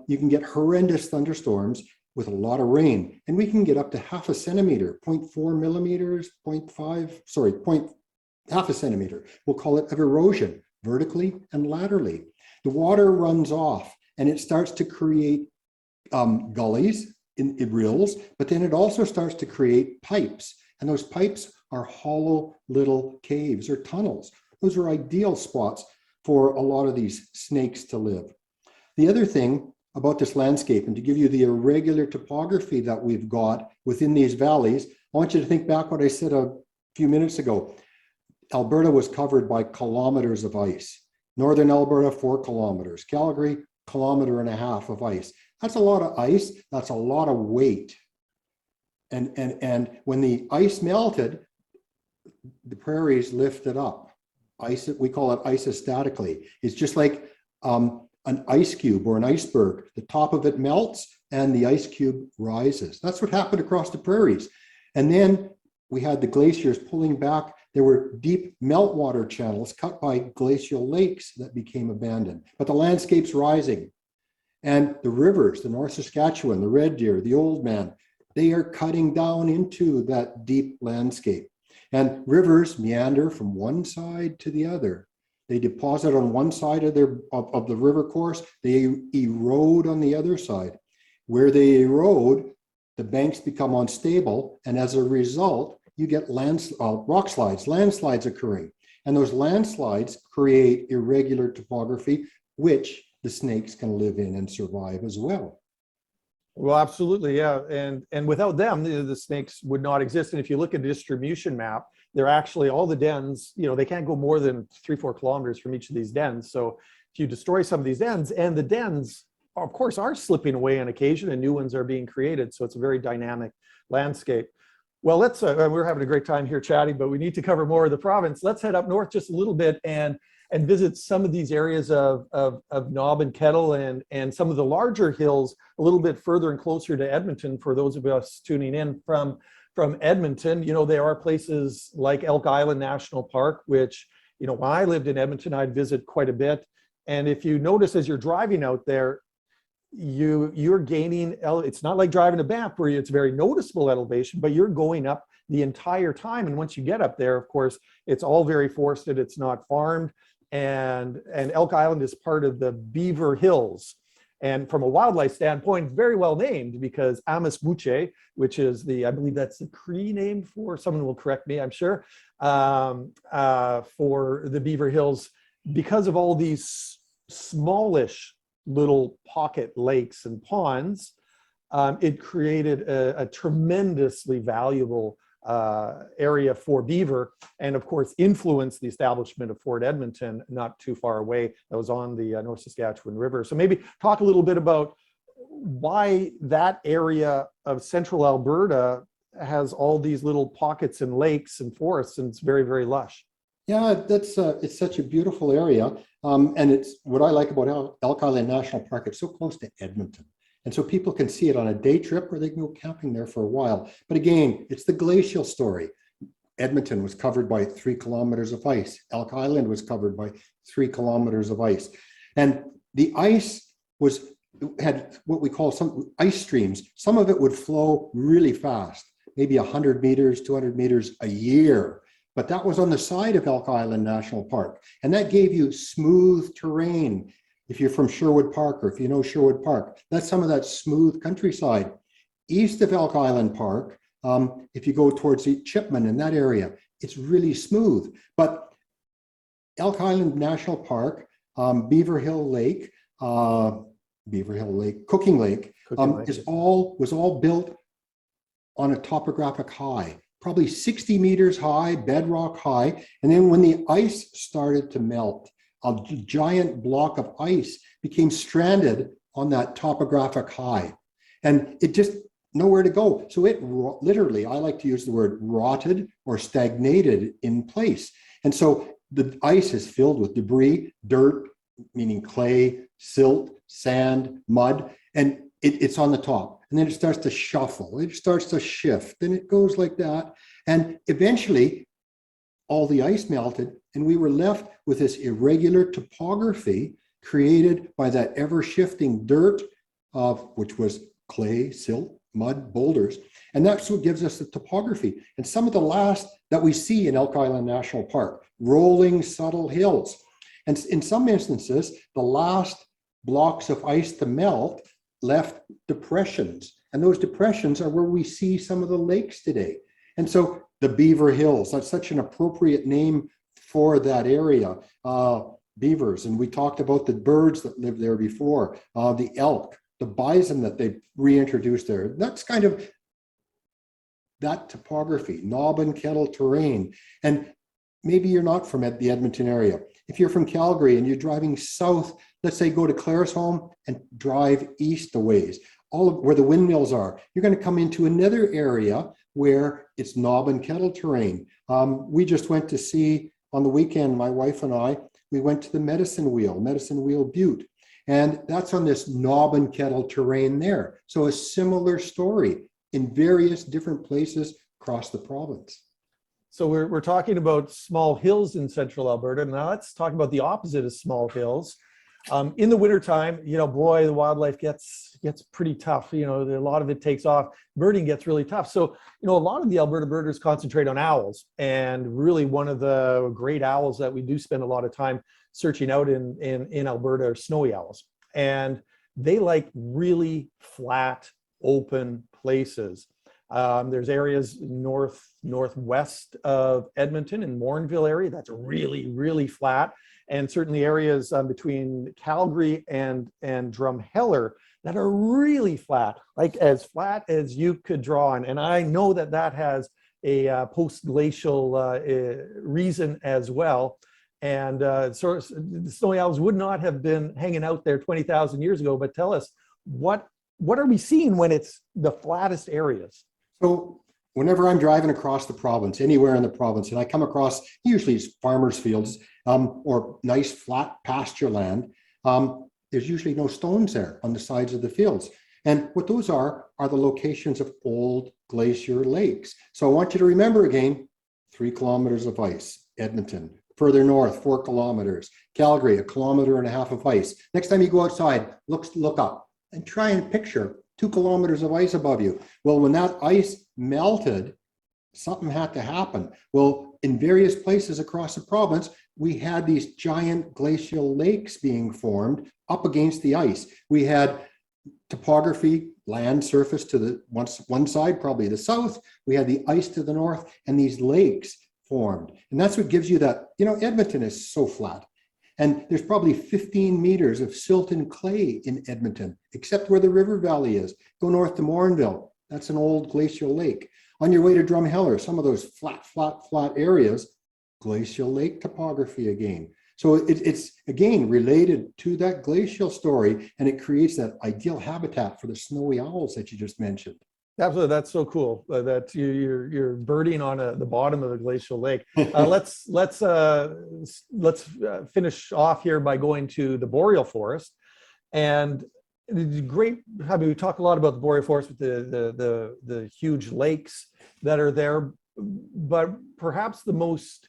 you can get horrendous thunderstorms with a lot of rain, and we can get up to half a centimeter, 0.4 millimeters, half a centimeter. We'll call it of erosion, vertically and laterally. The water runs off and it starts to create gullies in rills, but then it also starts to create pipes. And those pipes are hollow little caves or tunnels. Those are ideal spots for a lot of these snakes to live. The other thing about this landscape, and to give you the irregular topography that we've got within these valleys, I want you to think back what I said a few minutes ago. Alberta was covered by kilometers of ice. Northern Alberta, 4 kilometers. Calgary, 1.5 kilometers of ice. That's a lot of ice. That's a lot of weight. And when the ice melted, the prairies lifted up. Ice, we call it isostatically. It's just like an ice cube or an iceberg. The top of it melts and the ice cube rises. That's what happened across the prairies. And then we had the glaciers pulling back. There were deep meltwater channels cut by glacial lakes that became abandoned. But the landscape's rising. And the rivers, the North Saskatchewan, the Red Deer, the Old Man, they are cutting down into that deep landscape. And rivers meander from one side to the other. They deposit on one side of the river course, they erode on the other side. Where they erode, the banks become unstable, and as a result, you get rock slides, landslides occurring. And those landslides create irregular topography, which the snakes can live in and survive as well. Well, absolutely, yeah. And without them, the snakes would not exist. And if you look at the distribution map, they're actually, all the dens, they can't go more than 3-4 kilometers from each of these dens. So if you destroy some of these dens, and the dens, of course, are slipping away on occasion and new ones are being created. So it's a very dynamic landscape. Well, let's, we're having a great time here chatting, but we need to cover more of the province. Let's head up north just a little bit and visit some of these areas of Knob and Kettle and some of the larger hills a little bit further and closer to Edmonton for those of us tuning in from Edmonton. There are places like Elk Island National Park, which, when I lived in Edmonton, I'd visit quite a bit. And if you notice as you're driving out there, you're gaining, it's not like driving to Banff where it's very noticeable elevation, but you're going up the entire time. And once you get up there, of course, it's all very forested, it's not farmed. And Elk Island is part of the Beaver Hills. And from a wildlife standpoint, very well named because Amos Buche, which is I believe that's the Cree name for, someone will correct me, I'm sure, for the Beaver Hills, because of all these smallish little pocket lakes and ponds, it created a tremendously valuable area for beaver, and of course influenced the establishment of Fort Edmonton not too far away. That was on the North Saskatchewan River. So maybe talk a little bit about why that area of central Alberta has all these little pockets and lakes and forests, and it's very, very lush. Yeah, that's it's such a beautiful area, and it's what I like about Elk Island National Park. It's so close to Edmonton. And so people can see it on a day trip, or they can go camping there for a while. But again, it's the glacial story. Edmonton was covered by 3 kilometers of ice. Elk Island was covered by 3 kilometers of ice. And the ice had what we call some ice streams. Some of it would flow really fast, maybe 100 meters, 200 meters a year. But that was on the side of Elk Island National Park. And that gave you smooth terrain. If you're from Sherwood Park, or if you know Sherwood Park, that's some of that smooth countryside. East of Elk Island Park, if you go towards the Chipman in that area, it's really smooth. But Elk Island National Park, Beaver Hill Lake, Cooking Lake, was all built on a topographic high, probably 60 meters high, bedrock high. And then when the ice started to melt, a giant block of ice became stranded on that topographic high, and it just nowhere to go. So it literally, I like to use the word rotted or stagnated in place. And so the ice is filled with debris, dirt, meaning clay, silt, sand, mud, and it's on the top. And then it starts to shuffle, it starts to shift, and it goes like that. And eventually all the ice melted, and we were left with this irregular topography created by that ever-shifting dirt, which was clay, silt, mud, boulders. And that's what gives us the topography. And some of the last that we see in Elk Island National Park, rolling subtle hills. And in some instances, the last blocks of ice to melt left depressions. And those depressions are where we see some of the lakes today. And so the Beaver Hills, that's such an appropriate name for that area. Beavers, and we talked about the birds that lived there before, the elk, the bison that they reintroduced there. That's kind of that topography, knob and kettle terrain. And maybe you're not from the Edmonton area. If you're from Calgary and you're driving south, let's say go to Claresholm and drive east a ways, all of where the windmills are, you're going to come into another area where it's knob and kettle terrain. We just went to see on the weekend, my wife and I, we went to the Medicine Wheel Butte, and that's on this knob and kettle terrain there. So a similar story in various different places across the province. So we're talking about small hills in central Alberta. Now let's talk about the opposite of small hills. In the wintertime, boy, the wildlife gets pretty tough. A lot of it takes off. Birding gets really tough. So, a lot of the Alberta birders concentrate on owls. And really one of the great owls that we do spend a lot of time searching out in Alberta are snowy owls. And they like really flat, open places. There's areas northwest of Edmonton in Morinville area that's really, really flat. And certainly areas between Calgary and Drumheller that are really flat, like as flat as you could draw on. And I know that has a post-glacial reason as well. And so the snowy owls would not have been hanging out there 20,000 years ago. But tell us, what are we seeing when it's the flattest areas? So whenever I'm driving across the province, anywhere in the province, and I come across usually farmers' fields or nice flat pasture land, there's usually no stones there on the sides of the fields. And what those are the locations of old glacier lakes. So I want you to remember again, 3 kilometers of ice, Edmonton. Further north, 4 kilometers. Calgary, 1.5 kilometers of ice. Next time you go outside, look up and try and picture 2 kilometers of ice above you. Well, when that ice melted, something had to happen. Well, in various places across the province, we had these giant glacial lakes being formed up against the ice. We had topography, land surface to the one side, probably the south. We had the ice to the north, and these lakes formed. And that's what gives you that, Edmonton is so flat. And there's probably 15 meters of silt and clay in Edmonton, except where the river valley is. Go north to Morinville. That's an old glacial lake. On your way to Drumheller, some of those flat areas, glacial lake topography again. So it's again related to that glacial story, and it creates that ideal habitat for the snowy owls that you just mentioned. Absolutely, that's so cool that you're birding on the bottom of the glacial lake. Let's finish off here by going to the boreal forest, and it's great. I mean, we talk a lot about the boreal forest with the huge lakes that are there, but perhaps the most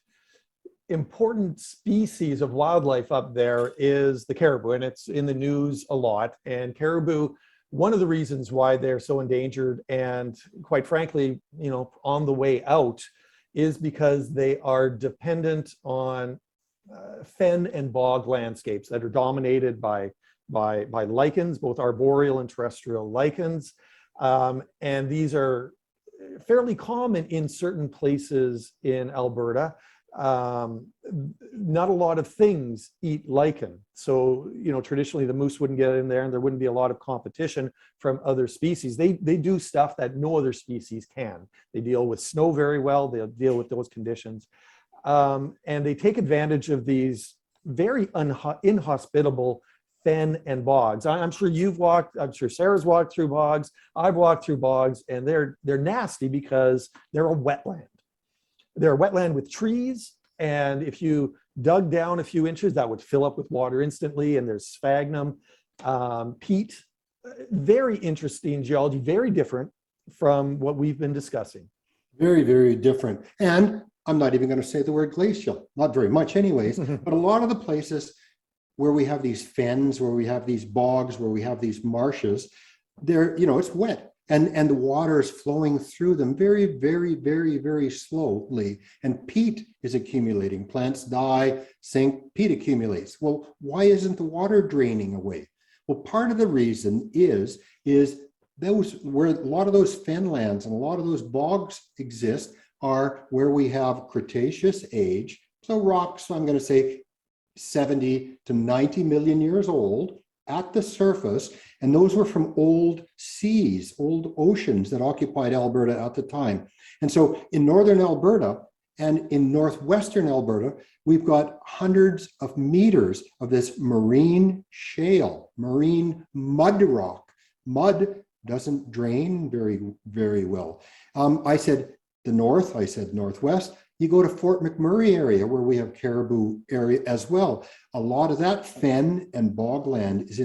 important species of wildlife up there is the caribou, and it's in the news a lot. And caribou, one of the reasons why they're so endangered and quite frankly, on the way out, is because they are dependent on fen and bog landscapes that are dominated by lichens, both arboreal and terrestrial lichens. And these are fairly common in certain places in Alberta. Not a lot of things eat lichen. So, traditionally the moose wouldn't get in there, and there wouldn't be a lot of competition from other species. They do stuff that no other species can. They deal with snow very well. They'll deal with those conditions. And they take advantage of these very inhospitable fen and bogs. I'm sure I'm sure Sarah's walked through bogs. I've walked through bogs, and they're nasty because they're a wetland. They're a wetland with trees, and if you dug down a few inches, that would fill up with water instantly, and there's sphagnum, peat. Very interesting geology, very different from what we've been discussing. Very, very different. And I'm not even going to say the word glacial, not very much anyways, but a lot of the places where we have these fens, where we have these bogs, where we have these marshes, it's wet. And the water is flowing through them very, very, very, very slowly. And peat is accumulating. Plants die, sink, peat accumulates. Well, why isn't the water draining away? Well, part of the reason is those where a lot of those fenlands and a lot of those bogs exist are where we have Cretaceous age. So rocks, I'm going to say 70 to 90 million years old at the surface. And those were from old seas, old oceans that occupied Alberta at the time. And so in northern Alberta and in northwestern Alberta, we've got hundreds of meters of this marine shale, marine mud rock. Mud doesn't drain very, very well. I said the north, I said northwest. You go to Fort McMurray area where we have caribou area as well. A lot of that fen and bogland is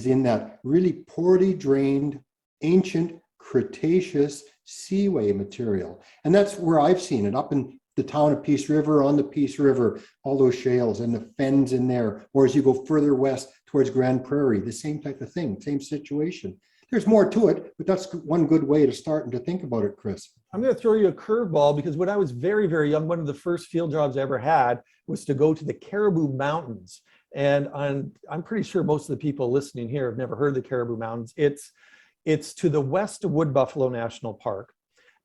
in that really poorly drained ancient Cretaceous seaway material. And that's where I've seen it, up in the town of Peace River, on the Peace River, all those shales and the fens in there. Or as you go further west towards Grand Prairie, the same type of thing, same situation. There's more to it, but that's one good way to start and to think about it, Chris. I'm going to throw you a curveball, because when I was very, very young, one of the first field jobs I ever had was to go to the Caribou Mountains. And I'm pretty sure most of the people listening here have never heard of the Caribou Mountains. It's to the west of Wood Buffalo National Park.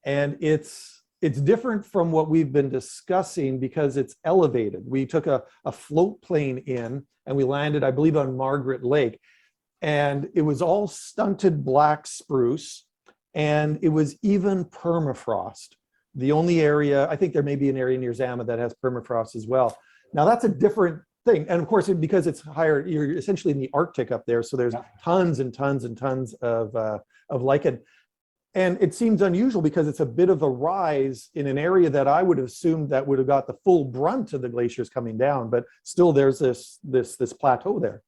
And it's different from what we've been discussing because it's elevated. We took a float plane in and we landed, I believe, on Margaret Lake. And it was all stunted black spruce, and it was even permafrost. The only area, I think there may be an area near Zama that has permafrost as well. Now that's a different thing. And of course, because it's higher, you're essentially in the Arctic up there. So there's tons and tons and tons of lichen. And it seems unusual because it's a bit of a rise in an area that I would have assumed that would have got the full brunt of the glaciers coming down, but still there's this plateau there.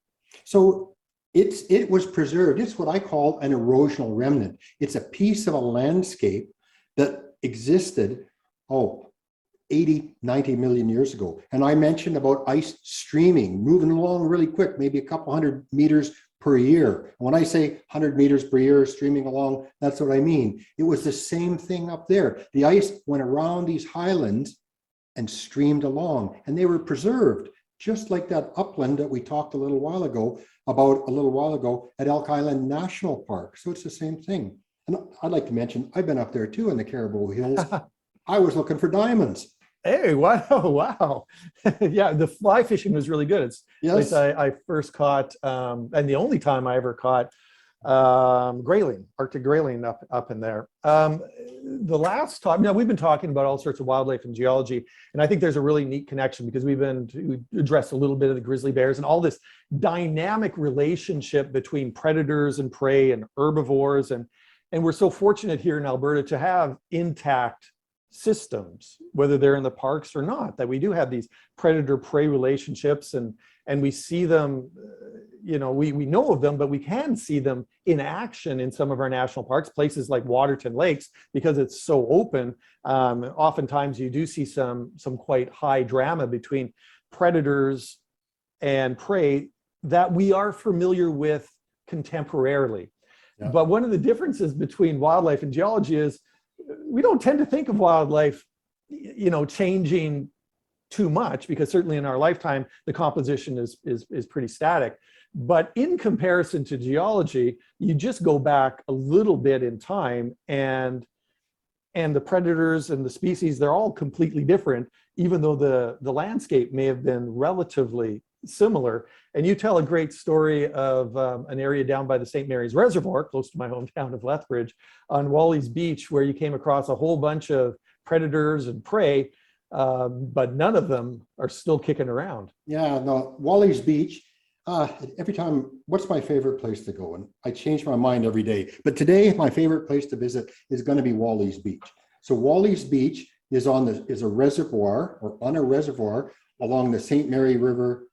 So it was preserved. It's what I call an erosional remnant. It's a piece of a landscape that existed, 80, 90 million years ago. And I mentioned about ice streaming, moving along really quick, maybe a couple hundred meters per year. And when I say 100 meters per year streaming along, that's what I mean. It was the same thing up there. The ice went around these highlands and streamed along, and they were preserved, just like that upland that we talked a little while ago at Elk Island National Park. So it's the same thing. And I'd like to mention, I've been up there too in the Caribou Hills. I was looking for diamonds. Hey, wow, wow. Yeah, the fly fishing was really good. It's the place I first caught, and the only time I ever caught grayling, Arctic grayling up in there. The last time, now we've been talking about all sorts of wildlife and geology, and I think there's a really neat connection because we addressed a little bit of the grizzly bears and all this dynamic relationship between predators and prey and herbivores, and we're so fortunate here in Alberta to have intact systems, whether they're in the parks or not, that we do have these predator-prey relationships, and we see them, you know, we know of them, but we can see them in action in some of our national parks, places like Waterton Lakes, because it's so open. Oftentimes you do see some quite high drama between predators and prey that we are familiar with contemporarily. Yeah. But one of the differences between wildlife and geology is we don't tend to think of wildlife, you know, changing too much, because certainly in our lifetime, the composition is pretty static. But in comparison to geology, you just go back a little bit in time, and the predators and the species, they're all completely different, even though the landscape may have been relatively similar. And you tell a great story of an area down by the St. Mary's Reservoir, close to my hometown of Lethbridge, on Wally's Beach, where you came across a whole bunch of predators and prey, but none of them are still kicking around. Yeah, no, Wally's Beach, every time, what's my favorite place to go? And I change my mind every day. But today, my favorite place to visit is going to be Wally's Beach. So Wally's Beach is on a reservoir, or on a reservoir along the St. Mary River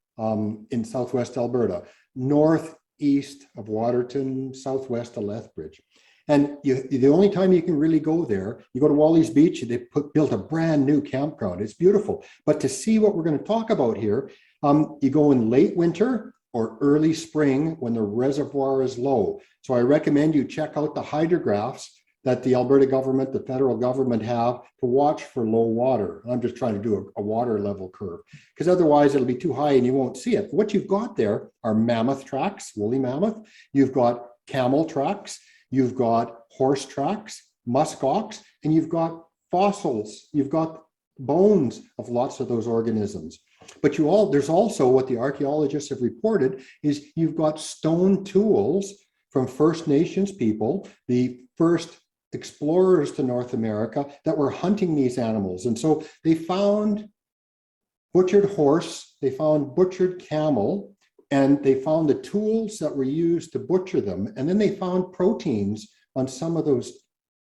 in southwest Alberta, northeast of Waterton, southwest of Lethbridge. And the only time you can really go there, you go to Wally's Beach, they built a brand new campground. It's beautiful. But to see what we're going to talk about here, you go in late winter or early spring when the reservoir is low. So I recommend you check out the hydrographs that the Alberta government, the federal government have to watch for low water. I'm just trying to do a water level curve, because otherwise it'll be too high and you won't see it. What you've got there are mammoth tracks, woolly mammoth. You've got camel tracks. You've got horse tracks, muskox, and you've got fossils. You've got bones of lots of those organisms. But there's also what the archaeologists have reported is you've got stone tools from First Nations people, the first explorers to North America, that were hunting these animals. And so they found butchered horse, they found butchered camel, and they found the tools that were used to butcher them. And then they found proteins on some of those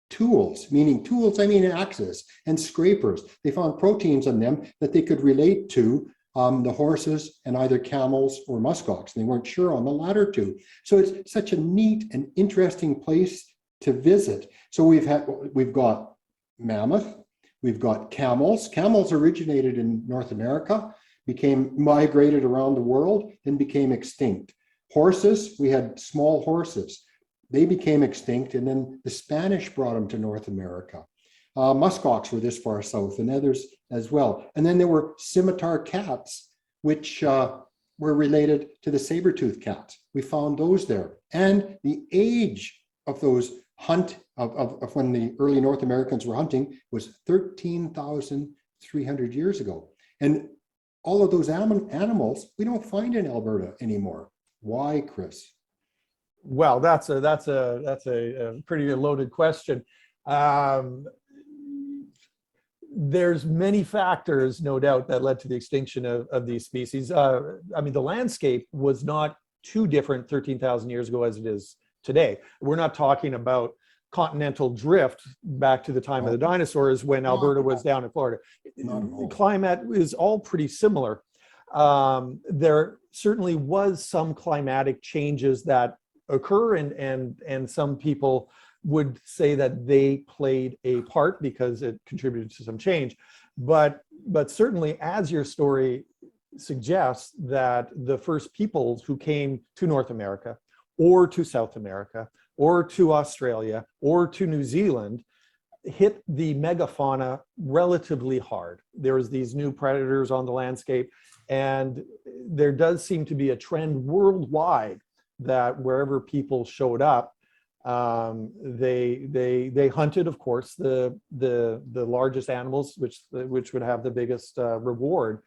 tools, meaning tools, I mean axes and scrapers. They found proteins on them that they could relate to the horses and either camels or muskox. They weren't sure on the latter two. So it's such a neat and interesting place to visit. So we've got mammoth, we've got camels. Camels originated in North America, migrated around the world, and became extinct. Horses, we had small horses. They became extinct, and then the Spanish brought them to North America. Muskox were this far south, and others as well. And then there were scimitar cats, which were related to the saber-toothed cats. We found those there. And the age of those of when the early North Americans were hunting was 13,300 years ago. And all of those animals we don't find in Alberta anymore. Why, Chris? Well, that's a pretty loaded question. There's many factors, no doubt, that led to the extinction of these species. I mean, the landscape was not too different 13,000 years ago as it is today. We're not talking about continental drift back to the time of the dinosaurs when Alberta was down in Florida. Climate is all pretty similar. There certainly was some climatic changes that occur, and some people would say that they played a part because it contributed to some change. But certainly, as your story suggests, that the first peoples who came to North America or to South America or to Australia or to New Zealand hit the megafauna relatively hard. There's these new predators on the landscape, and there does seem to be a trend worldwide that wherever people showed up, they hunted, of course, the largest animals, which would have the biggest reward,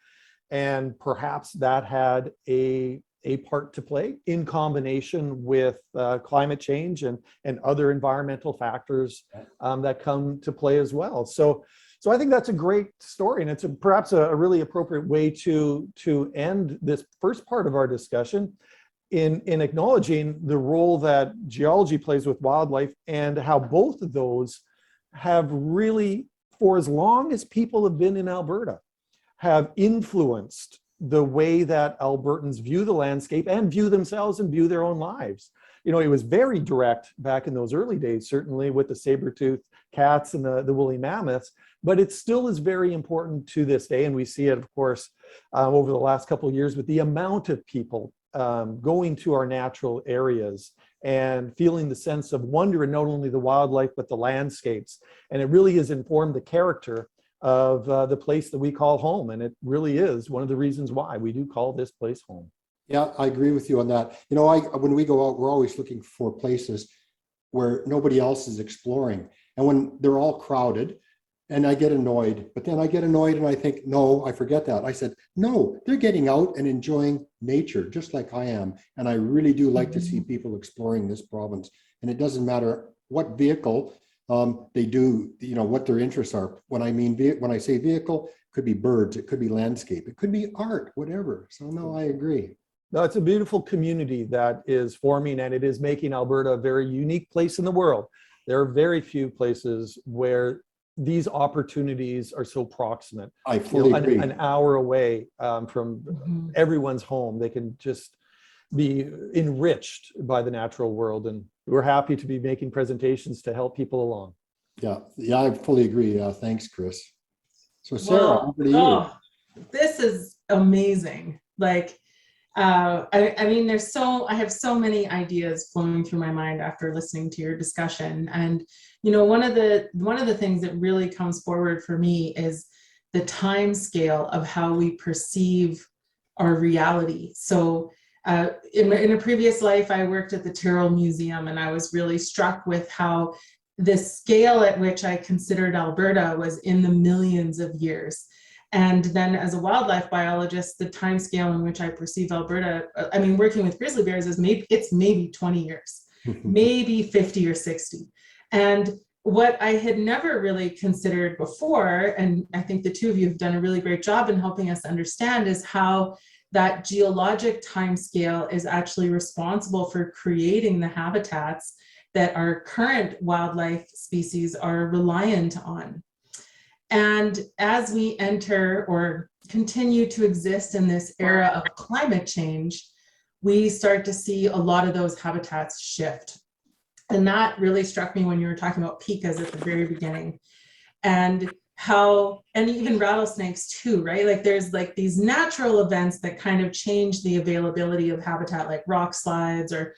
and perhaps that had a part to play in combination with climate change and other environmental factors that come to play as well. So I think that's a great story, and it's perhaps a really appropriate way to end this first part of our discussion in acknowledging the role that geology plays with wildlife, and how both of those have really, for as long as people have been in Alberta, have influenced the way that Albertans view the landscape and view themselves and view their own lives. You know, it was very direct back in those early days, certainly with the saber-toothed cats and the woolly mammoths, but it still is very important to this day. And we see it, of course, over the last couple of years with the amount of people going to our natural areas and feeling the sense of wonder in not only the wildlife, but the landscapes. And it really has informed the character of the place that we call home. And it really is one of the reasons why we do call this place home. Yeah, I agree with you on that. You know, when we go out, we're always looking for places where nobody else is exploring. And when they're all crowded, and I get annoyed, but then I get annoyed and I think, no, I forget that. I said, no, they're getting out and enjoying nature just like I am. And I really do like to see people exploring this province. And it doesn't matter what vehicle they do, you know, what their interests are. When I say vehicle, it could be birds, it could be landscape, it could be art, whatever. So no, I agree. No, it's a beautiful community that is forming, and it is making Alberta a very unique place in the world. There are very few places where these opportunities are so proximate. I fully agree. An hour away from everyone's home. They can just be enriched by the natural world. And we're happy to be making presentations to help people along. Yeah, I fully agree. Thanks, Chris. So Sarah, over to you. Oh, this is amazing. Like, I mean, I have so many ideas flowing through my mind after listening to your discussion. And, you know, one of the things that really comes forward for me is the time scale of how we perceive our reality. So in a previous life, I worked at the Tyrrell Museum, and I was really struck with how the scale at which I considered Alberta was in the millions of years. And then as a wildlife biologist, the time scale in which I perceive Alberta, I mean, working with grizzly bears is maybe 20 years, maybe 50 or 60. And what I had never really considered before, and I think the two of you have done a really great job in helping us understand, is how that geologic time scale is actually responsible for creating the habitats that our current wildlife species are reliant on. And as we enter or continue to exist in this era of climate change, we start to see a lot of those habitats shift. And that really struck me when you were talking about pikas at the very beginning, and even rattlesnakes too, right? Like there's like these natural events that kind of change the availability of habitat, like rock slides, or,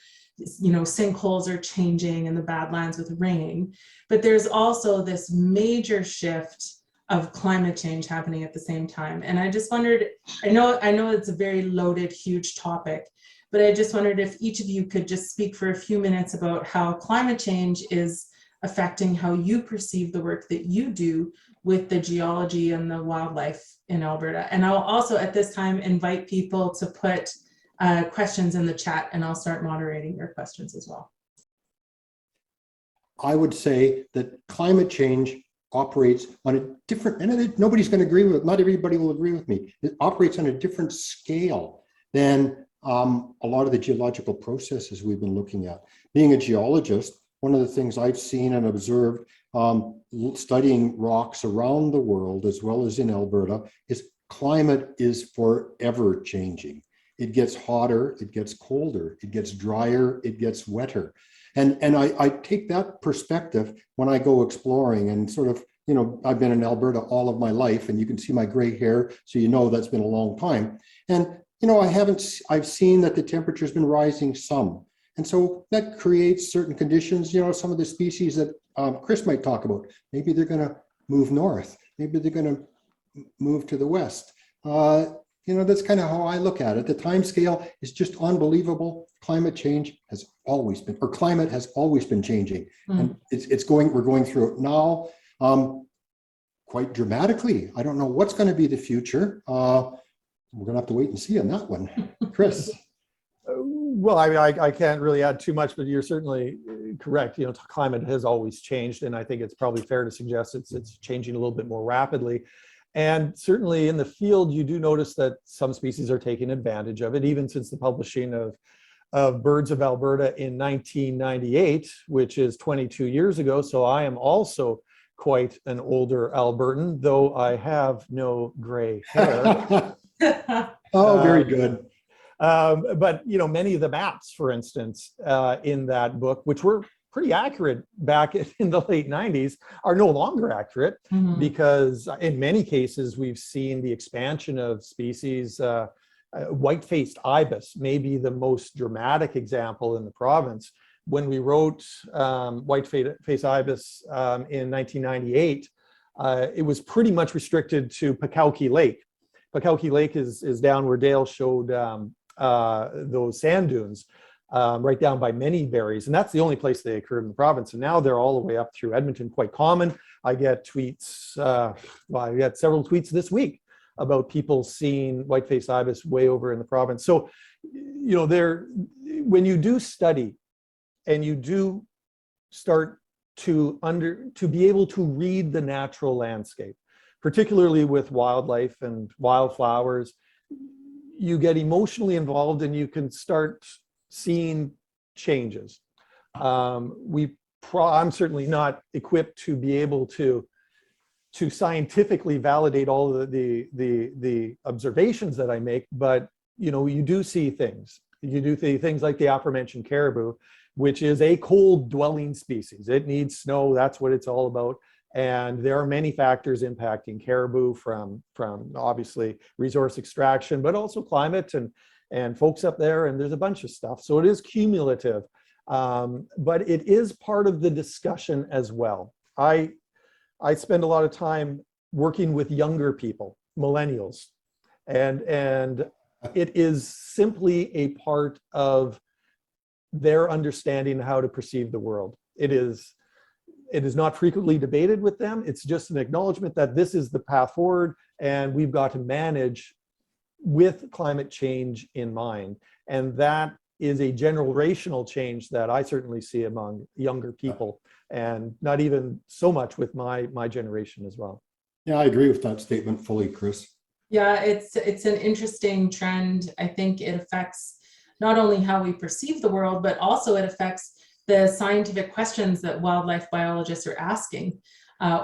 you know, sinkholes are changing in the Badlands with rain. But there's also this major shift of climate change happening at the same time. And I just wondered, I know it's a very loaded, huge topic, but I just wondered if each of you could just speak for a few minutes about how climate change is affecting how you perceive the work that you do with the geology and the wildlife in Alberta. And I'll also at this time invite people to put questions in the chat, and I'll start moderating your questions as well. I would say that climate change operates on a different, and nobody's going to agree with it, not everybody will agree with me. It operates on a different scale than a lot of the geological processes we've been looking at. Being a geologist, one of the things I've seen and observed studying rocks around the world as well as in Alberta is climate is forever changing. It gets hotter, it gets colder, it gets drier, it gets wetter. And I take that perspective when I go exploring, and sort of, you know, I've been in Alberta all of my life, and you can see my gray hair, so you know that's been a long time. And, you know, I've seen that the temperature's been rising some. And so that creates certain conditions, some of the species that Chris might talk about, maybe they're going to move north, maybe they're going to move to the west. That's kind of how I look at it. The time scale is just unbelievable. Climate change has always been, or climate has always been changing. And we're going through it now quite dramatically. I don't know what's going to be the future. We're going to have to wait and see on that one. Chris. Well, I can't really add too much, but you're certainly correct. Climate has always changed, and I think it's probably fair to suggest it's changing a little bit more rapidly. And certainly in the field, you do notice that some species are taking advantage of it, even since the publishing of Birds of Alberta in 1998, which is 22 years ago. So I am also quite an older Albertan, though I have no gray hair. Oh, very good. But many of the maps, for instance, in that book, which were pretty accurate back in the late 90s, are no longer accurate because in many cases we've seen the expansion of species. White-faced ibis may be the most dramatic example in the province. When we wrote white-faced ibis in 1998, it was pretty much restricted to Pekauki Lake. Pekauki Lake is down where Dale showed those sand dunes, right down by many berries, and that's the only place they occurred in the province. And now they're all the way up through Edmonton, quite common. I get tweets, I got several tweets this week about people seeing white-faced ibis way over in the province. So, when you do study and you do start to be able to read the natural landscape, particularly with wildlife and wildflowers, you get emotionally involved and you can start seeing changes. I'm certainly not equipped to be able to scientifically validate all the observations that I make, but you do see things. You do see things like the aforementioned caribou, which is a cold dwelling species. It needs snow. That's what it's all about. And there are many factors impacting caribou, from obviously resource extraction, but also climate and folks up there, and there's a bunch of stuff. So it is cumulative, but it is part of the discussion as well. I spend a lot of time working with younger people, millennials, and it is simply a part of their understanding how to perceive the world. It is not frequently debated with them. It's just an acknowledgement that this is the path forward, and we've got to manage with climate change in mind. And that is a generational change that I certainly see among younger people, and not even so much with my generation as well. Yeah, I agree with that statement fully, Chris. Yeah, it's an interesting trend. I think it affects not only how we perceive the world, but also it affects the scientific questions that wildlife biologists are asking,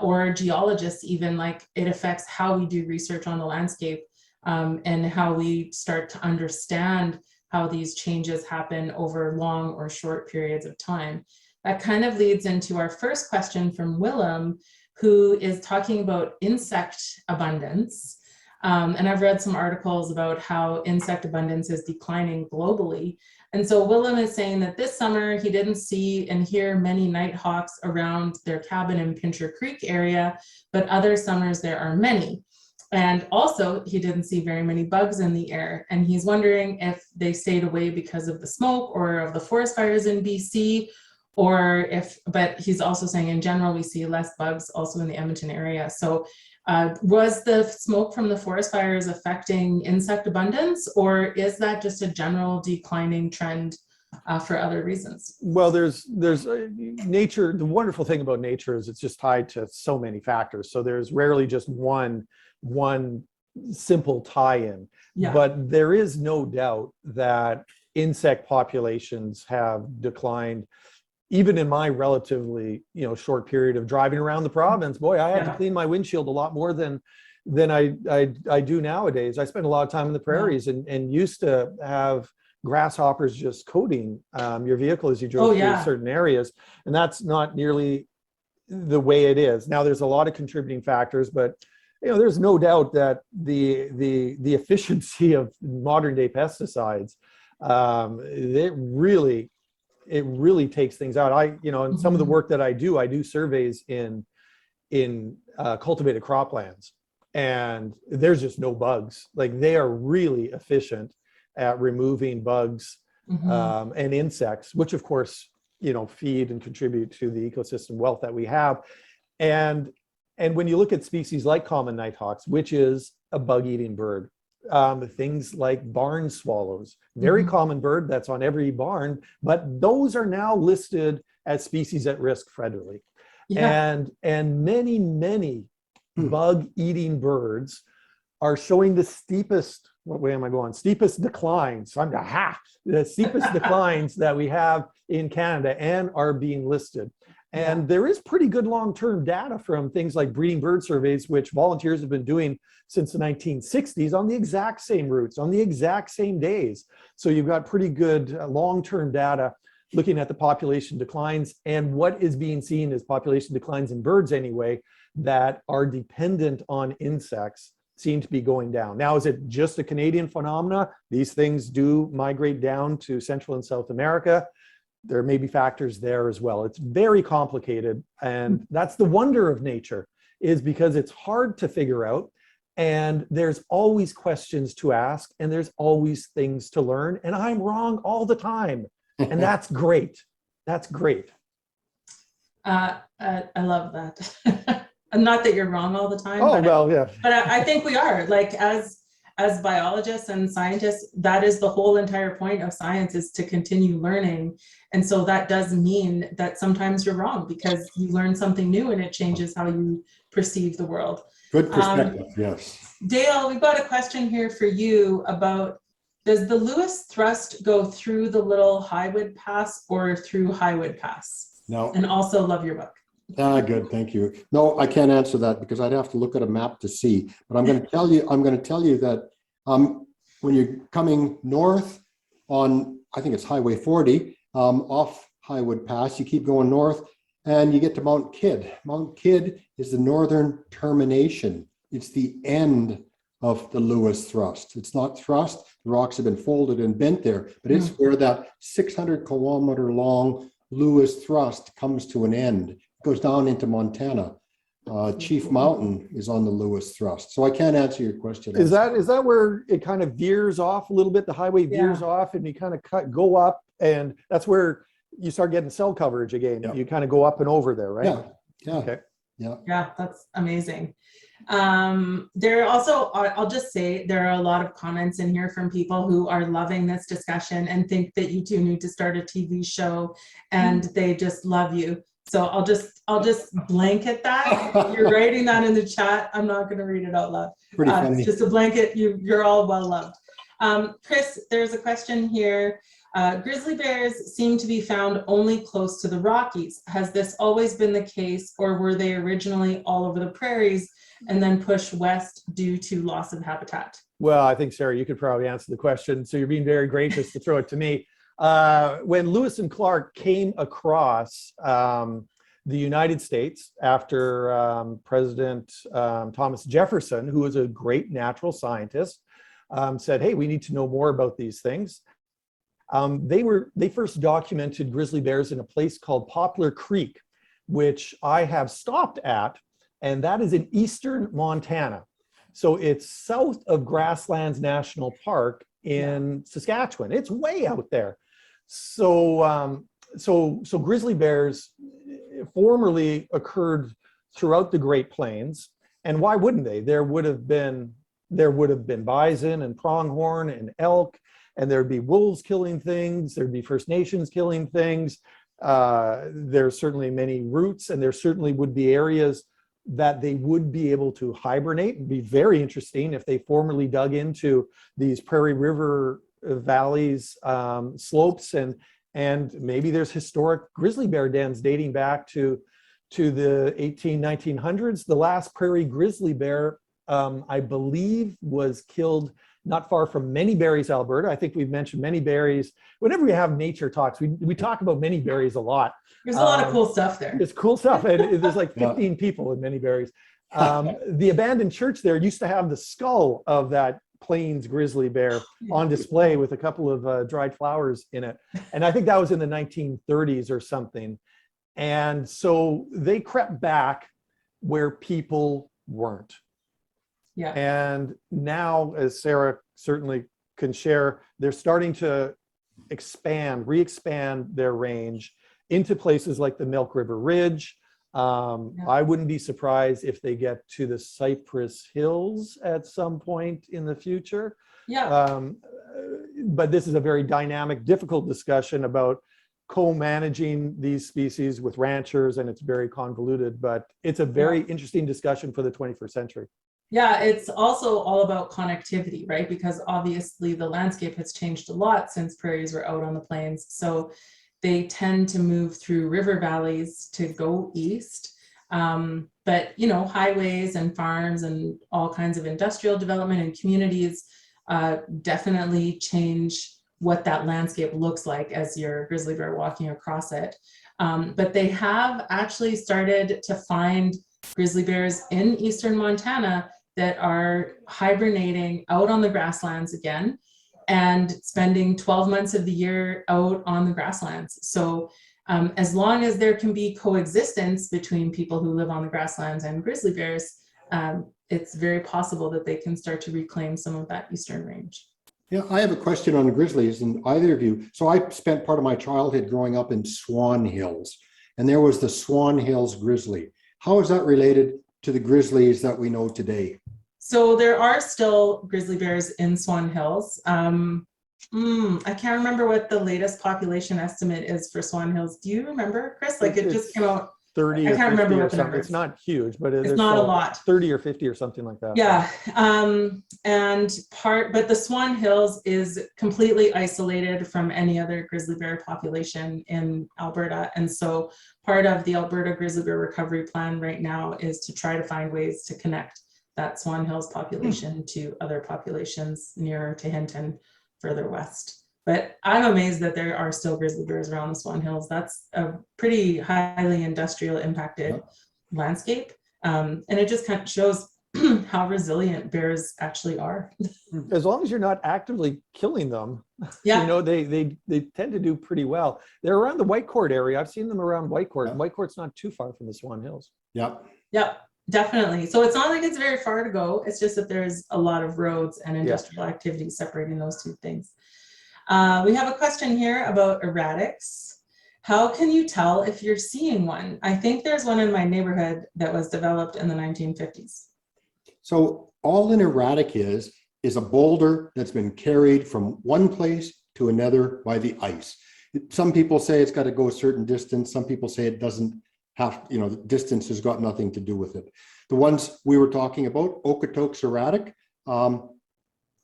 or geologists even. Like, it affects how we do research on the landscape, and how we start to understand how these changes happen over long or short periods of time. That kind of leads into our first question from Willem, who is talking about insect abundance. And I've read some articles about how insect abundance is declining globally. And so Willem is saying that this summer he didn't see and hear many nighthawks around their cabin in Pincher Creek area, but other summers there are many. And also he didn't see very many bugs in the air. And he's wondering if they stayed away because of the smoke or of the forest fires in BC, but he's also saying in general, we see less bugs also in the Edmonton area. So was the smoke from the forest fires affecting insect abundance, or is that just a general declining trend for other reasons? Well, there's nature. The wonderful thing about nature is it's just tied to so many factors. So there's rarely just one simple tie-in. Yeah. But there is no doubt that insect populations have declined. Even in my relatively short period of driving around the province, boy, I had to clean my windshield a lot more than I do nowadays. I spend a lot of time in the prairies, and used to have grasshoppers just coating your vehicle as you drove through certain areas, and that's not nearly the way it is now. There's a lot of contributing factors, but there's no doubt that the efficiency of modern day pesticides, it really it really takes things out. And some of the work that I do surveys in cultivated croplands, and there's just no bugs. Like, they are really efficient at removing bugs and insects, which of course, feed and contribute to the ecosystem wealth that we have. And when you look at species like common nighthawks, which is a bug-eating bird, things like barn swallows, very common bird that's on every barn, but those are now listed as species at risk federally. Yeah. And many bug-eating birds are showing the steepest, what way am I going? Steepest declines. The steepest declines that we have in Canada, and are being listed. And there is pretty good long-term data from things like breeding bird surveys, which volunteers have been doing since the 1960s on the exact same routes, on the exact same days. So you've got pretty good long-term data looking at the population declines, and what is being seen as population declines in birds anyway, that are dependent on insects, seem to be going down. Now, is it just a Canadian phenomena? These things do migrate down to Central and South America. There may be factors there as well. It's very complicated. And that's the wonder of nature, is because it's hard to figure out. And there's always questions to ask, and there's always things to learn. And I'm wrong all the time. And that's great. That's great. I love that. Not that you're wrong all the time. Oh, well, yeah. But I think we are, like, as biologists and scientists, that is the whole entire point of science, is to continue learning. And so that does mean that sometimes you're wrong, because you learn something new and it changes how you perceive the world. Good perspective, yes. Dale, we've got a question here for you about, does the Lewis thrust go through the Little Highwood Pass or through Highwood Pass? No. And also love your book. Good, thank you. No, I can't answer that because I'd have to look at a map to see. But I'm going to tell you that when you're coming north on, I think it's Highway 40, off Highwood Pass, you keep going north and you get to Mount Kidd. Mount Kidd is the northern termination. It's the end of the Lewis thrust. It's not thrust. The rocks have been folded and bent there, but it's where that 600-kilometer long Lewis thrust comes to an end. It goes down into Montana. Chief Mountain is on the Lewis thrust. So I can't answer your question. Is that where it kind of veers off a little bit? The highway veers off and you kind of go up, and that's where you start getting cell coverage again. Yeah. You kind of go up and over there, right? Yeah. Yeah. Okay. Yeah. Yeah, that's amazing. There are also, I'll just say, there are a lot of comments in here from people who are loving this discussion and think that you two need to start a TV show, and they just love you. So I'll just blanket that. You're writing that in the chat. I'm not going to read it out loud. Pretty funny. It's just a blanket. You're all well loved. Chris, there's a question here. Grizzly bears seem to be found only close to the Rockies. Has this always been the case, or were they originally all over the prairies and then pushed west due to loss of habitat? Well, I think, Sarah, you could probably answer the question. So you're being very gracious to throw it to me. When Lewis and Clark came across the United States after President Thomas Jefferson, who was a great natural scientist, said, hey, we need to know more about these things. They first documented grizzly bears in a place called Poplar Creek, which I have stopped at, and that is in eastern Montana. So it's south of Grasslands National Park in Saskatchewan. It's way out there. So grizzly bears formerly occurred throughout the Great Plains, and why wouldn't they? There would have been bison and pronghorn and elk, and there'd be wolves killing things. There'd be First Nations killing things. There's certainly many routes, and there certainly would be areas that they would be able to hibernate. It'd be very interesting if they formerly dug into these prairie river valleys, slopes, and maybe there's historic grizzly bear dens dating back to the 1900s. The last prairie grizzly bear, I believe, was killed not far from Many Berries, Alberta. I think we've mentioned Many Berries. Whenever we have nature talks, we talk about Many Berries a lot. There's a lot of cool stuff there. It's cool stuff, and there's like 15 people in Many Berries. The abandoned church there used to have the skull of that plains grizzly bear on display with a couple of dried flowers in it. And I think that was in the 1930s or something. And so they crept back where people weren't. Yeah. And now, as Sarah certainly can share, they're starting to re-expand their range into places like the Milk River Ridge. I wouldn't be surprised if they get to the Cypress Hills at some point in the future. Yeah. But this is a very dynamic, difficult discussion about co-managing these species with ranchers, and it's very convoluted, but it's a very interesting discussion for the 21st century. Yeah, it's also all about connectivity, right? Because obviously the landscape has changed a lot since prairies were out on the plains. So they tend to move through river valleys to go east. But, you know, highways and farms and all kinds of industrial development and communities definitely change what that landscape looks like as your grizzly bear walking across it. But they have actually started to find grizzly bears in eastern Montana that are hibernating out on the grasslands again and spending 12 months of the year out on the grasslands. So as long as there can be coexistence between people who live on the grasslands and grizzly bears, it's very possible that they can start to reclaim some of that eastern range. Yeah, I have a question on grizzlies, and either of you. So I spent part of my childhood growing up in Swan Hills, and there was the Swan Hills grizzly. How is that related to the grizzlies that we know today? So there are still grizzly bears in Swan Hills. I can't remember what the latest population estimate is for Swan Hills. Do you remember, Chris? Like it just came out 30 I or can't 50 remember or what the something. number It's is. not huge, but It's not a lot. 30 or 50 or something like that. Yeah, but the Swan Hills is completely isolated from any other grizzly bear population in Alberta. And so part of the Alberta Grizzly Bear Recovery Plan right now is to try to find ways to connect that Swan Hills population to other populations nearer to Hinton, further west. But I'm amazed that there are still grizzly bears around the Swan Hills. That's a pretty highly industrial impacted landscape. And it just kind of shows how resilient bears actually are. As long as you're not actively killing them, Yeah. you know, they tend to do pretty well. They're around the Whitecourt area. I've seen them around Whitecourt. And Whitecourt's not too far from the Swan Hills. Yep. Yep, definitely. So it's not like it's very far to go. It's just that there's a lot of roads and industrial activity separating those two things. We have a question here about erratics. How can you tell if you're seeing one? I think there's one in my neighborhood that was developed in the 1950s. So all an erratic is a boulder that's been carried from one place to another by the ice. Some people say it's got to go a certain distance. Some people say it doesn't have, you know, the distance has got nothing to do with it. The ones we were talking about, Okotoks erratic,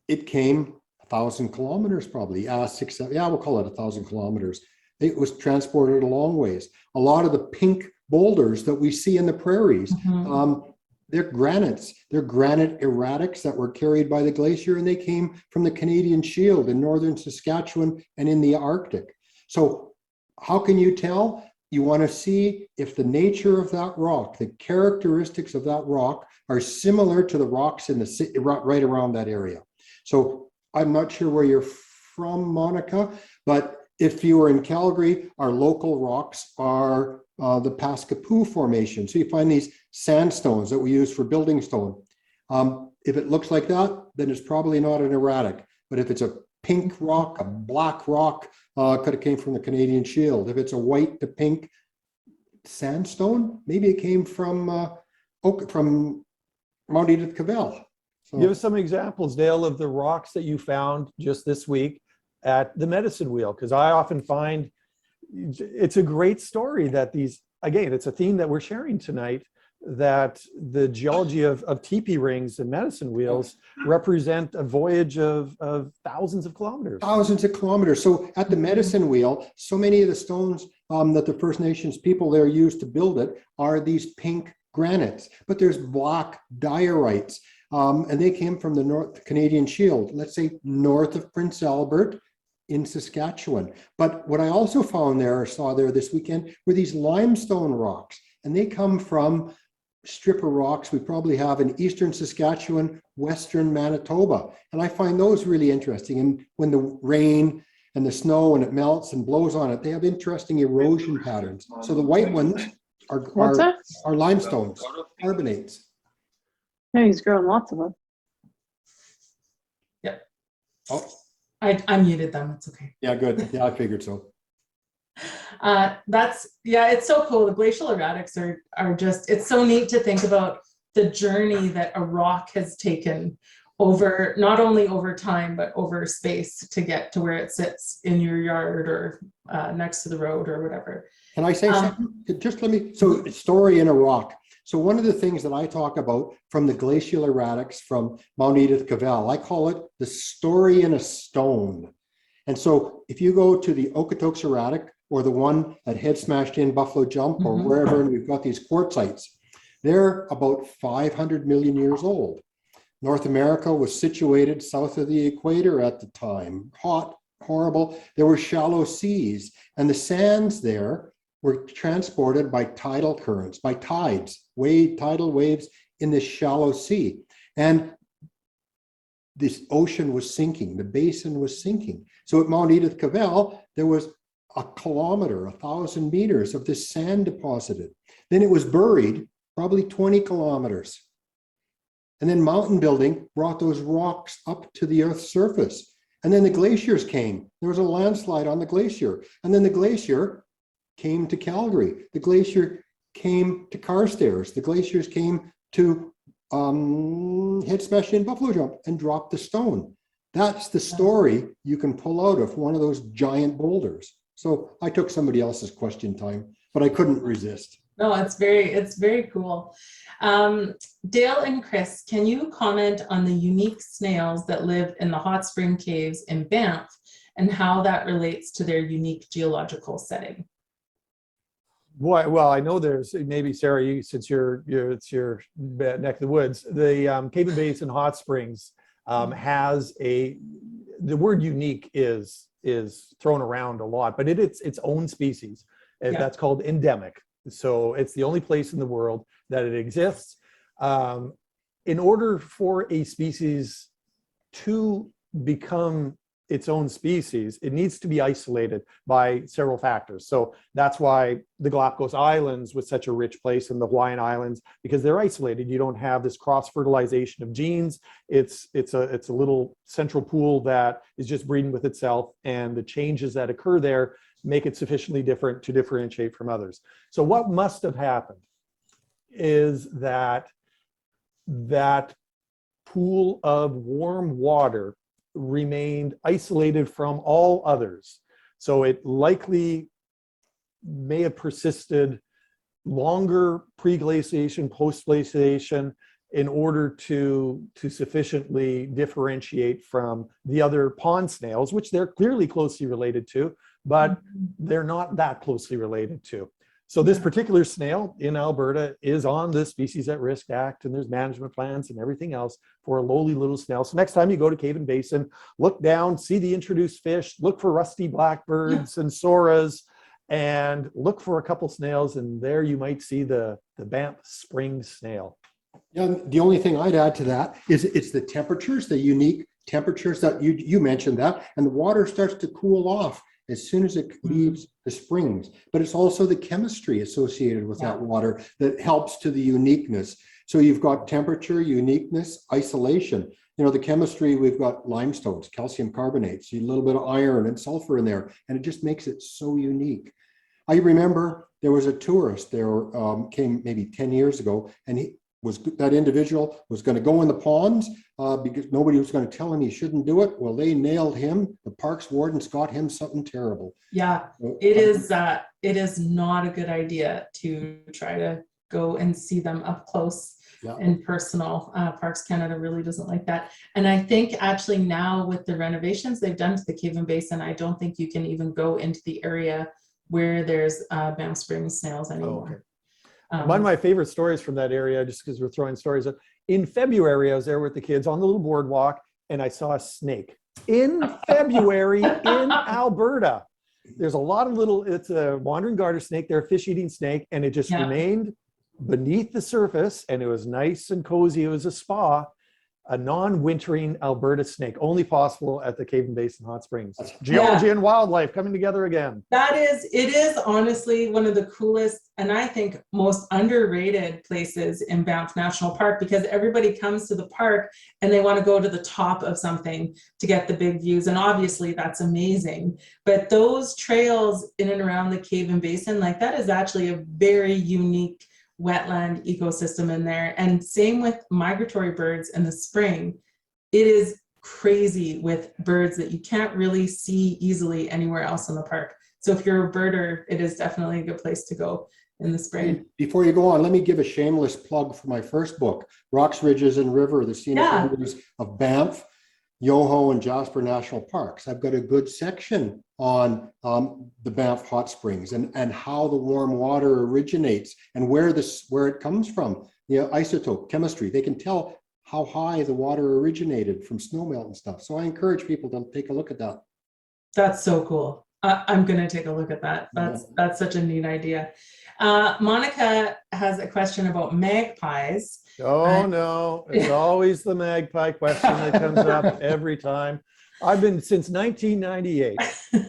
it came 1,000 kilometers probably, we'll call it 1,000 kilometers. It was transported a long ways. A lot of the pink boulders that we see in the prairies, they're granites. They're granite erratics that were carried by the glacier, and they came from the Canadian Shield in northern Saskatchewan and in the Arctic. So how can you tell? You want to see if the nature of that rock, the characteristics of that rock are similar to the rocks in the right around that area. So I'm not sure where you're from, Monica, but if you were in Calgary, our local rocks are the Pascapoo Formation. So you find these sandstones that we use for building stone. If it looks like that, then it's probably not an erratic. But if it's a pink rock, a black rock, could have came from the Canadian Shield. If it's a white to pink sandstone, maybe it came from Mount Edith Cavell. So, give us some examples, Dale, of the rocks that you found just this week at the Medicine Wheel, because I often find it's a great story that these, again, it's a theme that we're sharing tonight, that the geology of teepee rings and medicine wheels represent a voyage of thousands of kilometers. Thousands of kilometers. So at the Medicine Wheel, so many of the stones that the First Nations people there used to build it are these pink granites, but there's black diorites. And they came from the North Canadian Shield, let's say north of Prince Albert in Saskatchewan. But what I also found there, or saw there this weekend, were these limestone rocks, and they come from strip of rocks we probably have in eastern Saskatchewan, western Manitoba. And I find those really interesting. And when the rain and the snow and it melts and blows on it, they have interesting erosion patterns. So the white ones What's that? are limestones, carbonates. Yeah, he's growing lots of them. Yep. Oh, I muted them. It's okay. yeah, good. Yeah, I figured so. It's so cool. The glacial erratics are just, it's so neat to think about the journey that a rock has taken over, not only over time, but over space to get to where it sits in your yard or next to the road or whatever. Can I say something? Just let me, so story in a rock. So one of the things that I talk about from the glacial erratics from Mount Edith Cavell, I call it the story in a stone. And so if you go to the Okotoks erratic or the one at Head Smashed In Buffalo Jump or wherever, and we've got these quartzites, they're about 500 million years old. North America was situated south of the equator at the time, hot, horrible. There were shallow seas, and the sands there were transported by tidal currents, by tides, tidal waves in this shallow sea. And this ocean was sinking, the basin was sinking. So at Mount Edith Cavell, there was a kilometer, 1,000 meters of this sand deposited. Then it was buried, probably 20 kilometers. And then mountain building brought those rocks up to the Earth's surface. And then the glaciers came. There was a landslide on the glacier. And then the glacier came to Calgary. The glacier came to Carstairs. The glaciers came to Head Smashed In Buffalo Jump and dropped the stone. That's the story you can pull out of one of those giant boulders. So I took somebody else's question time, but I couldn't resist. No, it's very cool. Dale and Chris, can you comment on the unique snails that live in the hot spring caves in Banff and how that relates to their unique geological setting? Well, I know there's maybe Sarah, you since it's your neck of the woods. The Cave and Basin Hot Springs has the word unique is thrown around a lot, but it's its own species. And that's called endemic. So it's the only place in the world that it exists. In order for a species to become its own species, it needs to be isolated by several factors. So that's why the Galapagos Islands was such a rich place, in the Hawaiian Islands, because they're isolated. You don't have this cross-fertilization of genes. It's a little central pool that is just breeding with itself, and the changes that occur there make it sufficiently different to differentiate from others. So what must have happened is that pool of warm water remained isolated from all others. So it likely may have persisted longer pre-glaciation, post-glaciation, in order to sufficiently differentiate from the other pond snails, which they're clearly closely related to, but they're not that closely related to. So this particular snail in Alberta is on the Species at Risk Act, and there's management plans and everything else for a lowly little snail. So next time you go to Cave and Basin, look down, see the introduced fish, look for rusty blackbirds and soras, and look for a couple snails, and there you might see the Banff spring snail. Yeah, the only thing I'd add to that is it's the temperatures, the unique temperatures that you mentioned that, and the water starts to cool off as soon as it leaves the springs. But it's also the chemistry associated with that water that helps to the uniqueness. So you've got temperature, uniqueness, isolation. You know, the chemistry, we've got limestones, calcium carbonates, a little bit of iron and sulfur in there, and it just makes it so unique. I remember there was a tourist there, came maybe 10 years ago, and that individual was going to go in the ponds because nobody was going to tell him he shouldn't do it. Well, they nailed him. The parks wardens got him something terrible. Yeah, it is not a good idea to try to go and see them up close and personal. Parks Canada really doesn't like that. And I think actually now with the renovations they've done to the Cave and Basin, I don't think you can even go into the area where there's Banff Springs snails anymore. Oh, okay. One of my favorite stories from that area, just because we're throwing stories up, in February, I was there with the kids on the little boardwalk, and I saw a snake in February in Alberta. There's a lot of it's a wandering garter snake, they're a fish-eating snake, and it just remained beneath the surface, and it was nice and cozy. It was a spa, a non-wintering Alberta snake, only possible at the Cave and Basin Hot Springs. Geology and wildlife coming together again. It is honestly one of the coolest and I think most underrated places in Banff National Park, because everybody comes to the park and they want to go to the top of something to get the big views. And obviously that's amazing. But those trails in and around the Cave and Basin, like that is actually a very unique wetland ecosystem in there. And same with migratory birds in the spring. It is crazy with birds that you can't really see easily anywhere else in the park. So if you're a birder, it is definitely a good place to go in the spring. Before you go on, let me give a shameless plug for my first book, Rocks, Ridges, and River, the Scenic Geology of Banff, Yoho, and Jasper National Parks. I've got a good section on the Banff hot springs and how the warm water originates and where it comes from. Isotope chemistry. They can tell how high the water originated from snowmelt and stuff. So I encourage people to take a look at that. That's so cool. I'm going to take a look at that. That's such a neat idea. Monica has a question about magpies. Oh, no, it's always the magpie question that comes up every time. I've been since 1998.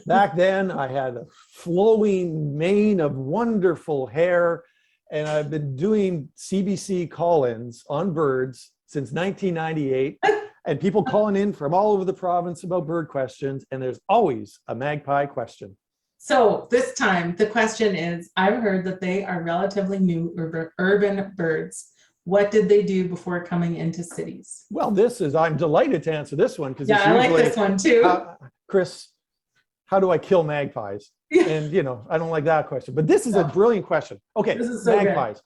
Back then, I had a flowing mane of wonderful hair, and I've been doing CBC call-ins on birds since 1998. And people calling in from all over the province about bird questions, and there's always a magpie question. So this time, the question is, I've heard that they are relatively new urban birds. What did they do before coming into cities? Well, I'm delighted to answer this one, because I like this one too. Chris, how do I kill magpies? And I don't like that question, but this is a brilliant question. Okay, this is so magpies.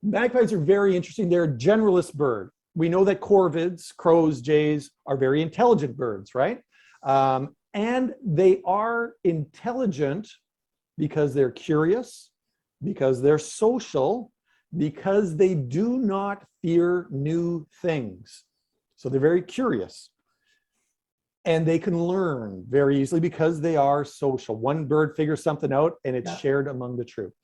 Good. Magpies are very interesting. They're a generalist bird. We know that corvids, crows, jays are very intelligent birds, right? And they are intelligent because they're curious, because they're social, because they do not fear new things. So they're very curious. And they can learn very easily because they are social. One bird figures something out and it's shared among the troop.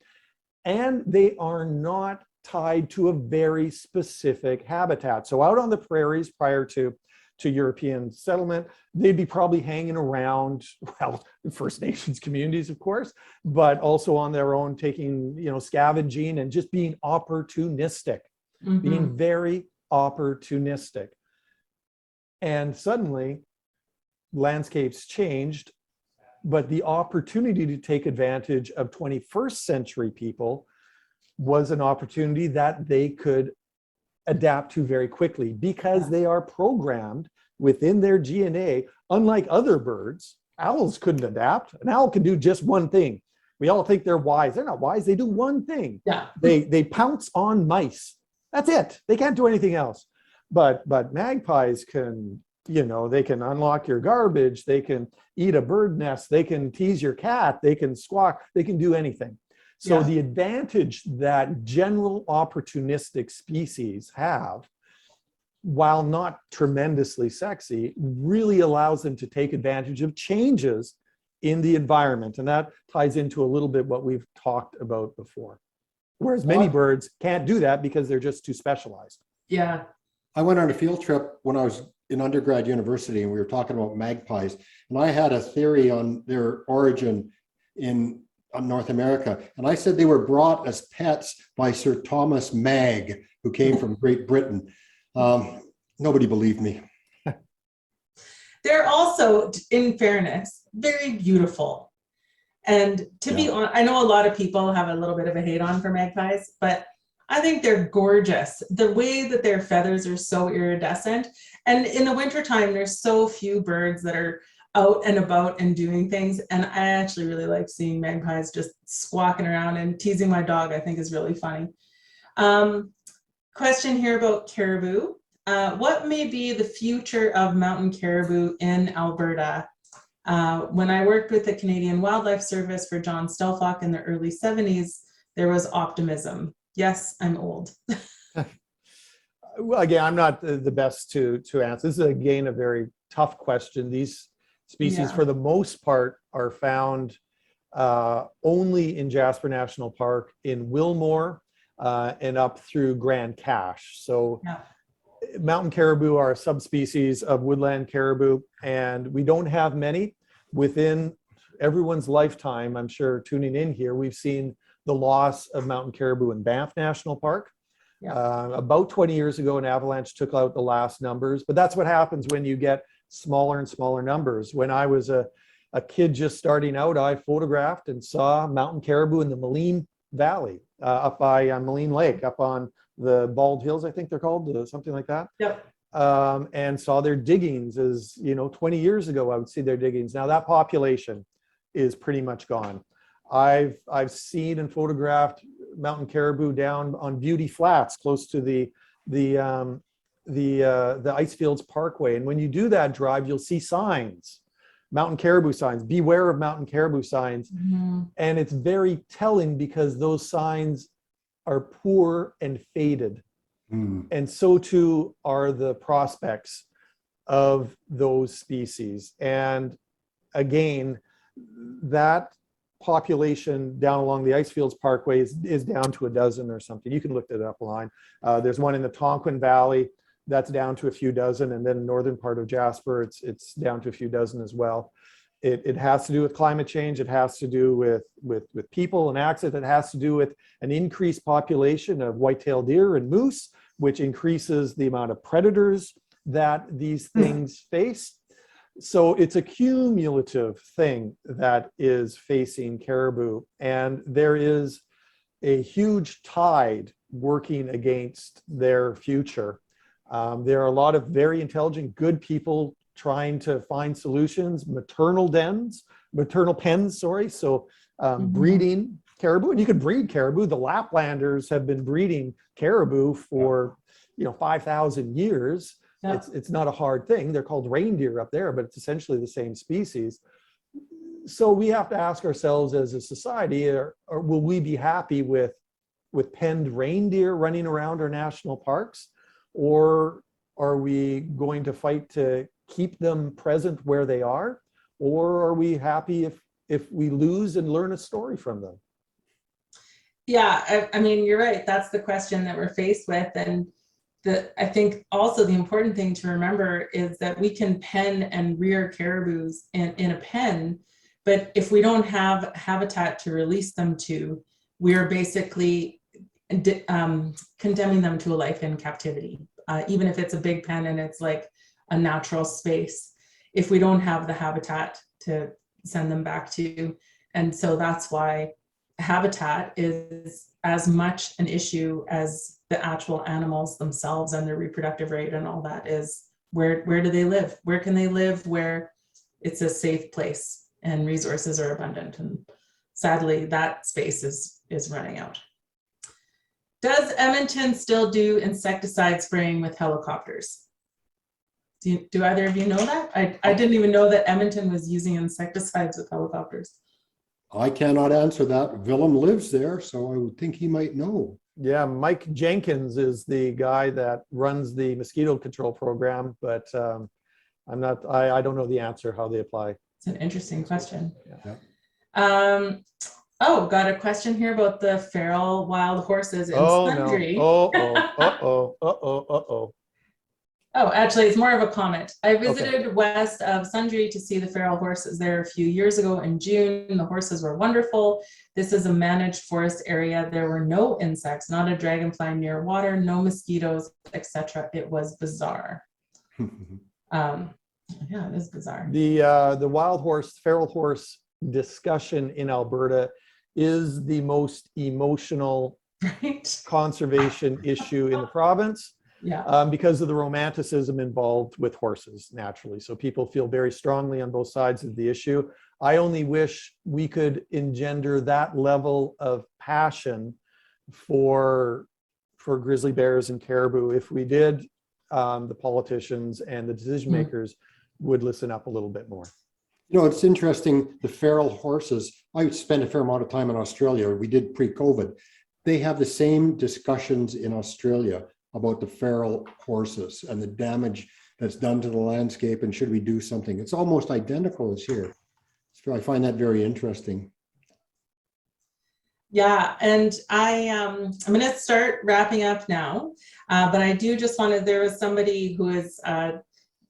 And they are not tied to a very specific habitat. So out on the prairies prior to European settlement, they'd be probably hanging around, well, First Nations communities, of course, but also on their own, taking, scavenging and just being opportunistic, being very opportunistic. And suddenly landscapes changed, but the opportunity to take advantage of 21st century people was an opportunity that they could adapt to very quickly, because they are programmed within their DNA. Unlike other birds, owls couldn't adapt. An owl can do just one thing. We all think they're wise. They're not wise. They do one thing. They pounce on mice. That's it. They can't do anything else. But magpies can, they can unlock your garbage. They can eat a bird nest. They can tease your cat. They can squawk. They can do anything. So the advantage that general opportunistic species have, while not tremendously sexy, really allows them to take advantage of changes in the environment. And that ties into a little bit what we've talked about before. Whereas many birds can't do that because they're just too specialized. Yeah. I went on a field trip when I was in undergrad university, and we were talking about magpies. And I had a theory on their origin in North America. And I said they were brought as pets by Sir Thomas Magg, who came from Great Britain. Nobody believed me. They're also, in fairness, very beautiful. And to be honest, I know a lot of people have a little bit of a hate on for magpies, but I think they're gorgeous. The way that their feathers are so iridescent. And in the wintertime, there's so few birds that are out and about and doing things. And I actually really like seeing magpies just squawking around, and teasing my dog, I think, is really funny. Question here about caribou. What may be the future of mountain caribou in Alberta? When I worked with the Canadian Wildlife Service for John Stelfach in the early 70s, there was optimism. Yes, I'm old. Well, again, I'm not the best to answer. This is, again, a very tough question. These species, for the most part, are found only in Jasper National Park, in Wilmore, and up through Grand Cache. So Yeah. mountain caribou are a subspecies of woodland caribou, and we don't have many. Within everyone's lifetime, I'm sure tuning in here, we've seen the loss of mountain caribou in Banff National Park. Yeah. About 20 years ago, an avalanche took out the last numbers, but that's what happens when you get smaller and smaller numbers. When I was a kid just starting out, I photographed and saw mountain caribou in the Moline Valley, up by Moline Lake, up on the Bald Hills, I think they're called, something like that. Yep. And saw their diggings. As you know, 20 years ago, I would see their diggings. Now that population is pretty much gone. I've seen and photographed mountain caribou down on Beauty Flats, close to the Icefields Parkway. And when you do that drive, you'll see signs, mountain caribou signs, beware of mountain caribou signs. Mm-hmm. And it's very telling because those signs are poor and faded. And so too are the prospects of those species. And again, that population down along the Icefields Parkway is down to a dozen or something. You can look it up online. There's one in the Tonquin Valley that's down to a few dozen, and then northern part of Jasper, it's down to a few dozen as well. It has to do with climate change. It has to do with people and access. It has to do with an increased population of white-tailed deer and moose, which increases the amount of predators that these things face. So it's a cumulative thing that is facing caribou, and there is a huge tide working against their future. There are a lot of very intelligent, good people trying to find solutions, maternal pens, so breeding caribou. And you can breed caribou. The Laplanders have been breeding caribou for 5,000 years. Yeah. It's not a hard thing. They're called reindeer up there, but it's essentially the same species. So we have to ask ourselves as a society, or will we be happy with penned reindeer running around our national parks? Or are we going to fight to keep them present where they are? Or are we happy if we lose and learn a story from them? Yeah, I mean, you're right. That's the question that we're faced with. And I think also the important thing to remember is that we can pen and rear caribous in a pen, but if we don't have habitat to release them to, we're basically condemning them to a life in captivity. Even if it's a big pen and it's like a natural space, if we don't have the habitat to send them back to. And so that's why habitat is as much an issue as the actual animals themselves and their reproductive rate and all that is. Where do they live? Where can they live where it's a safe place and resources are abundant? And sadly, that space is running out. Does Edmonton still do insecticide spraying with helicopters? Do either of you know that? I didn't even know that Edmonton was using insecticides with helicopters. I cannot answer that. Willem lives there, so I would think he might know. Yeah, Mike Jenkins is the guy that runs the mosquito control program, but I don't know the answer how they apply. It's an interesting question. Yeah. Oh, got a question here about the feral wild horses in Sundre. No. Oh, actually, it's more of a comment. I visited west of Sundre to see the feral horses there a few years ago in June. The horses were wonderful. This is a managed forest area. There were no insects, not a dragonfly near water, no mosquitoes, etc. It was bizarre. Yeah, it is bizarre. The wild horse, feral horse discussion in Alberta is the most emotional conservation issue in the province. Yeah. Because of the romanticism involved with horses, naturally. So people feel very strongly on both sides of the issue. I only wish we could engender that level of passion for grizzly bears and caribou. If we did, the politicians and the decision makers would listen up a little bit more. You know, it's interesting, the feral horses. I spent a fair amount of time in Australia. We did pre-COVID. They have the same discussions in Australia about the feral horses and the damage that's done to the landscape and should we do something. It's almost identical as here. So I find that very interesting. Yeah, and I'm going to start wrapping up now, but I do just want to, there was somebody who is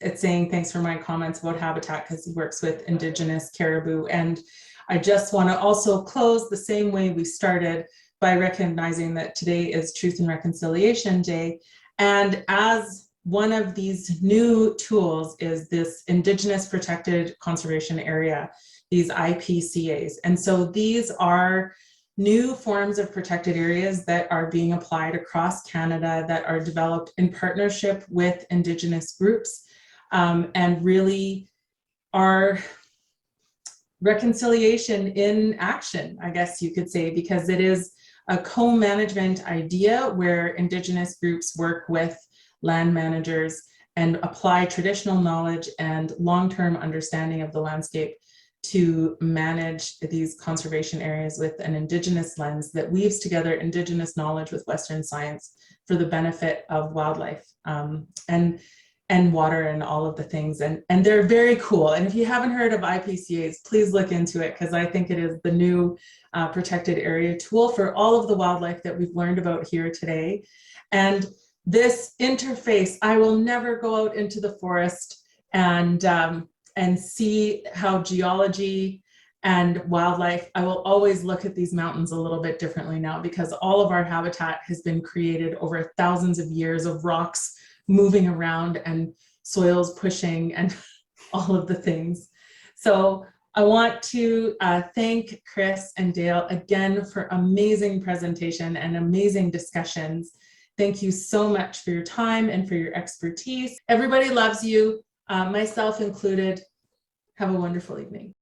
it's saying thanks for my comments about habitat because he works with Indigenous caribou. And I just want to also close the same way we started by recognizing that today is Truth and Reconciliation Day. And as one of these new tools is this Indigenous Protected Conservation Area, these IPCAs. And so these are new forms of protected areas that are being applied across Canada that are developed in partnership with Indigenous groups. And really are reconciliation in action, I guess you could say, because it is a co-management idea where Indigenous groups work with land managers and apply traditional knowledge and long-term understanding of the landscape to manage these conservation areas with an Indigenous lens that weaves together Indigenous knowledge with Western science for the benefit of wildlife. And water and all of the things. And they're very cool. And if you haven't heard of IPCAs, please look into it because I think it is the new protected area tool for all of the wildlife that we've learned about here today. And this interface, I will never go out into the forest and see how geology and wildlife, I will always look at these mountains a little bit differently now because all of our habitat has been created over thousands of years of rocks moving around and soils pushing and all of the things. So I want to thank Chris and Dale again for amazing presentation and amazing discussions. Thank you so much for your time and for your expertise. Everybody loves you, myself included. Have a wonderful evening.